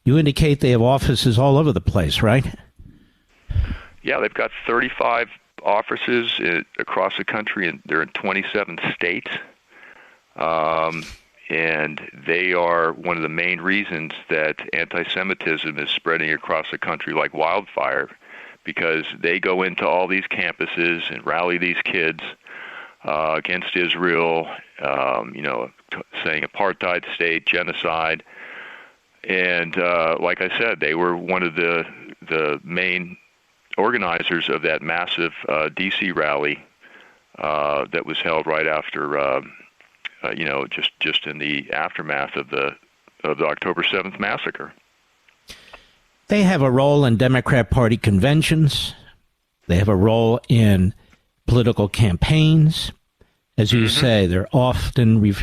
You indicate they have offices all over the place, right? Yeah, they've got 35 offices across the country, and they're in 27 states. And they are one of the main reasons that anti-Semitism is spreading across the country like wildfire, because they go into all these campuses and rally these kids against Israel, saying apartheid state, genocide. And like I said, they were one of the main organizers of that massive D.C. rally that was held right after, just in the aftermath of the October 7th massacre. They have a role in Democrat Party conventions. They have a role in political campaigns. As you say, they're often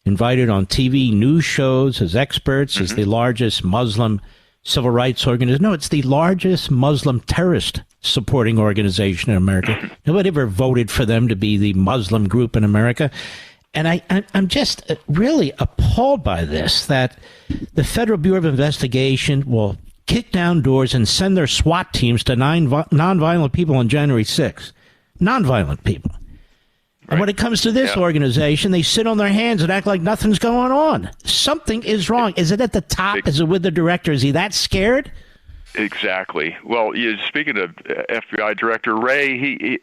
invited on TV news shows as experts, as the largest Muslim civil rights organization. No, it's the largest Muslim terrorist supporting organization in America. Nobody ever voted for them to be the Muslim group in America. And I'm just really appalled by this, that the Federal Bureau of Investigation will kick down doors and send their SWAT teams to nonviolent people on January 6th. Nonviolent people. Right. And when it comes to this organization, they sit on their hands and act like nothing's going on. Something is wrong. Is it at the top? Is it with the director? Is he that scared? Exactly. Well, speaking of FBI Director Wray,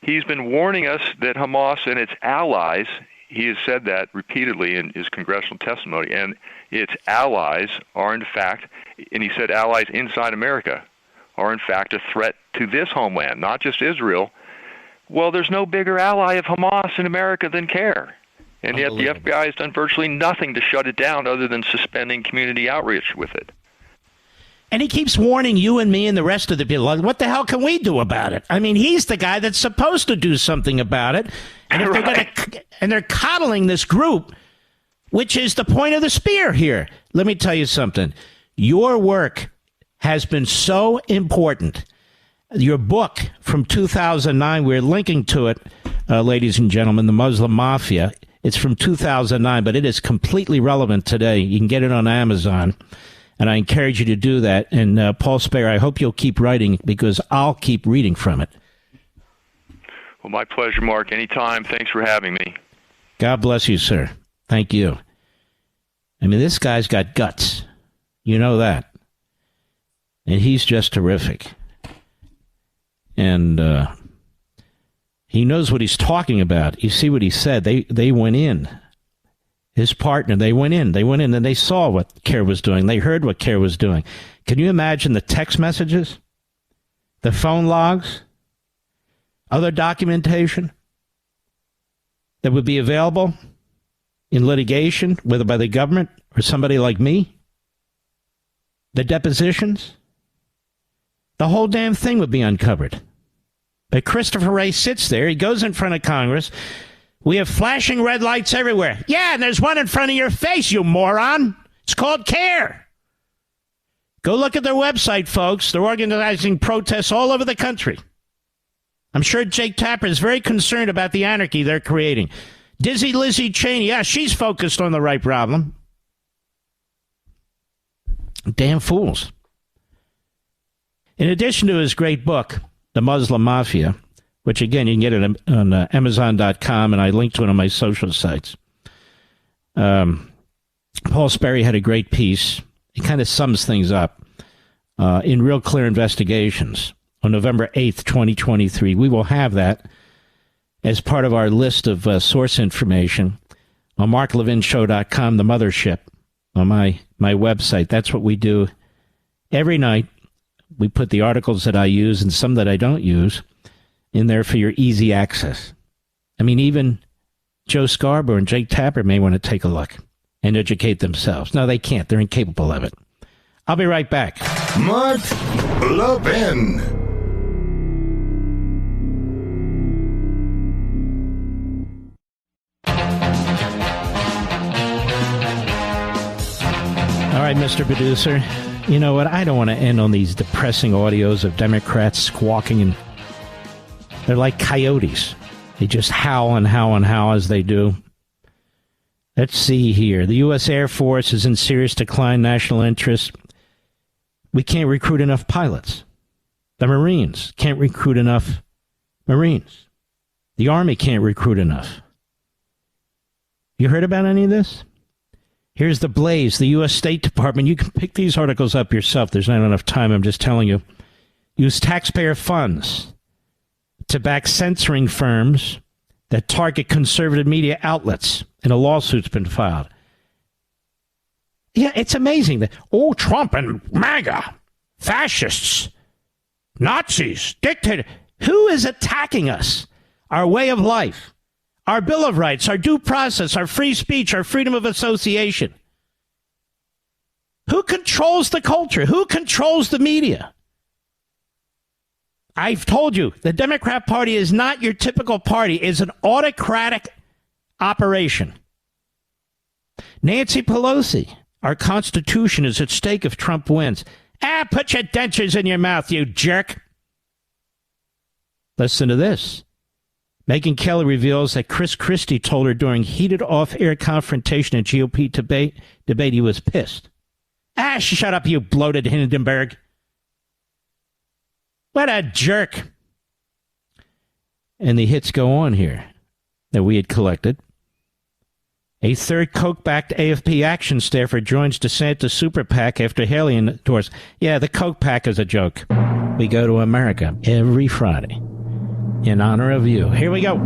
he's been warning us that Hamas and its allies, he has said that repeatedly in his congressional testimony, and its allies are in fact, and he said allies inside America, are in fact a threat to this homeland, not just Israel. Well, there's no bigger ally of Hamas in America than CAIR. And yet the FBI has done virtually nothing to shut it down other than suspending community outreach with it. And he keeps warning you and me and the rest of the people, like, what the hell can we do about it? I mean, he's the guy that's supposed to do something about it. And if they're coddling this group, which is the point of the spear here. Let me tell you something. Your work has been so important. Your book from 2009, we're linking to it, ladies and gentlemen, The Muslim Mafia. It's from 2009, but it is completely relevant today. You can get it on Amazon, and I encourage you to do that. And Paul Sperry, I hope you'll keep writing, because I'll keep reading from it. Well, my pleasure, Mark. Anytime. Thanks for having me. God bless you, sir. Thank you. I mean, this guy's got guts. You know that. And he's just terrific. And he knows what he's talking about. You see what he said. They went in. His partner, they went in and they saw what CAIR was doing. They heard what CAIR was doing. Can you imagine the text messages, the phone logs, other documentation that would be available in litigation, whether by the government or somebody like me? The depositions? The whole damn thing would be uncovered. But Christopher Wray sits there. He goes in front of Congress. We have flashing red lights everywhere. Yeah, and there's one in front of your face, you moron. It's called CAIR. Go look at their website, folks. They're organizing protests all over the country. I'm sure Jake Tapper is very concerned about the anarchy they're creating. Dizzy Lizzie Cheney, yeah, she's focused on the right problem. Damn fools. In addition to his great book, The Muslim Mafia, which, again, you can get it on Amazon.com, and I link to it on my social sites. Paul Sperry had a great piece. It kind of sums things up in Real Clear Investigations on November 8th, 2023. We will have that as part of our list of source information on marklevinshow.com, the mothership, on my website. That's what we do every night. We put the articles that I use and some that I don't use in there for your easy access. I mean, even Joe Scarborough and Jake Tapper may want to take a look and educate themselves. No, they can't. They're incapable of it. I'll be right back. Mark Levin. All right, Mr. Producer. You know what? I don't want to end on these depressing audios of Democrats squawking, and they're like coyotes. They just howl and howl and howl as they do. Let's see here. The U.S. Air Force is in serious decline, national interest. We can't recruit enough pilots. The Marines can't recruit enough Marines. The Army can't recruit enough. You heard about any of this? Here's the Blaze, the U.S. State Department. You can pick these articles up yourself. There's not enough time. I'm just telling you. Use taxpayer funds to back censoring firms that target conservative media outlets. And a lawsuit's been filed. Yeah, it's amazing that, Trump and MAGA, fascists, Nazis, dictators. Who is attacking us? Our way of life, our Bill of Rights, our due process, our free speech, our freedom of association. Who controls the culture? Who controls the media? I've told you, the Democrat Party is not your typical party. It's an autocratic operation. Nancy Pelosi, our Constitution is at stake if Trump wins. Put your dentures in your mouth, you jerk. Listen to this. Megyn Kelly reveals that Chris Christie told her during heated off-air confrontation at GOP debate he was pissed. Shut up, you bloated Hindenburg. What a jerk. And the hits go on here that we had collected. A third Coke-backed AFP action staffer joins DeSantis super PAC after Haley endorsed. Yeah, the Coke PAC is a joke. We go to America every Friday in honor of you. Here we go.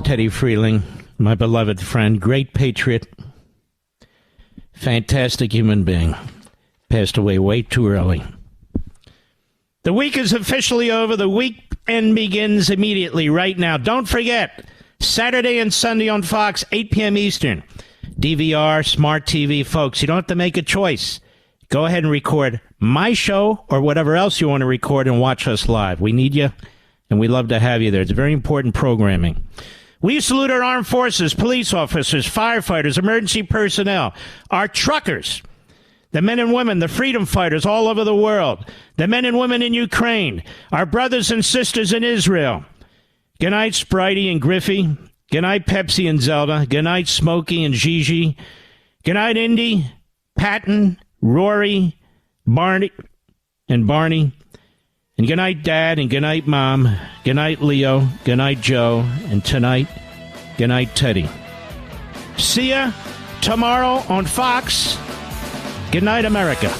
lost Teddy Freeling, my beloved friend, great patriot, fantastic human being. Passed away way too early. The week is officially over. The weekend begins immediately right now. Don't forget, Saturday and Sunday on Fox, 8 p.m. Eastern. DVR, smart TV, folks. You don't have to make a choice. Go ahead and record my show or whatever else you want to record and watch us live. We need you, and we love to have you there. It's very important programming. We salute our armed forces, police officers, firefighters, emergency personnel, our truckers, the men and women, the freedom fighters all over the world, the men and women in Ukraine, our brothers and sisters in Israel. Good night, Spritey and Griffey. Good night, Pepsi and Zelda. Good night, Smokey and Gigi. Good night, Indy, Patton, Rory, Barney, and Barney. And good night, Dad, and good night, Mom. Good night, Leo. Good night, Joe. And tonight, good night, Teddy. See ya tomorrow on Fox. Good night, America.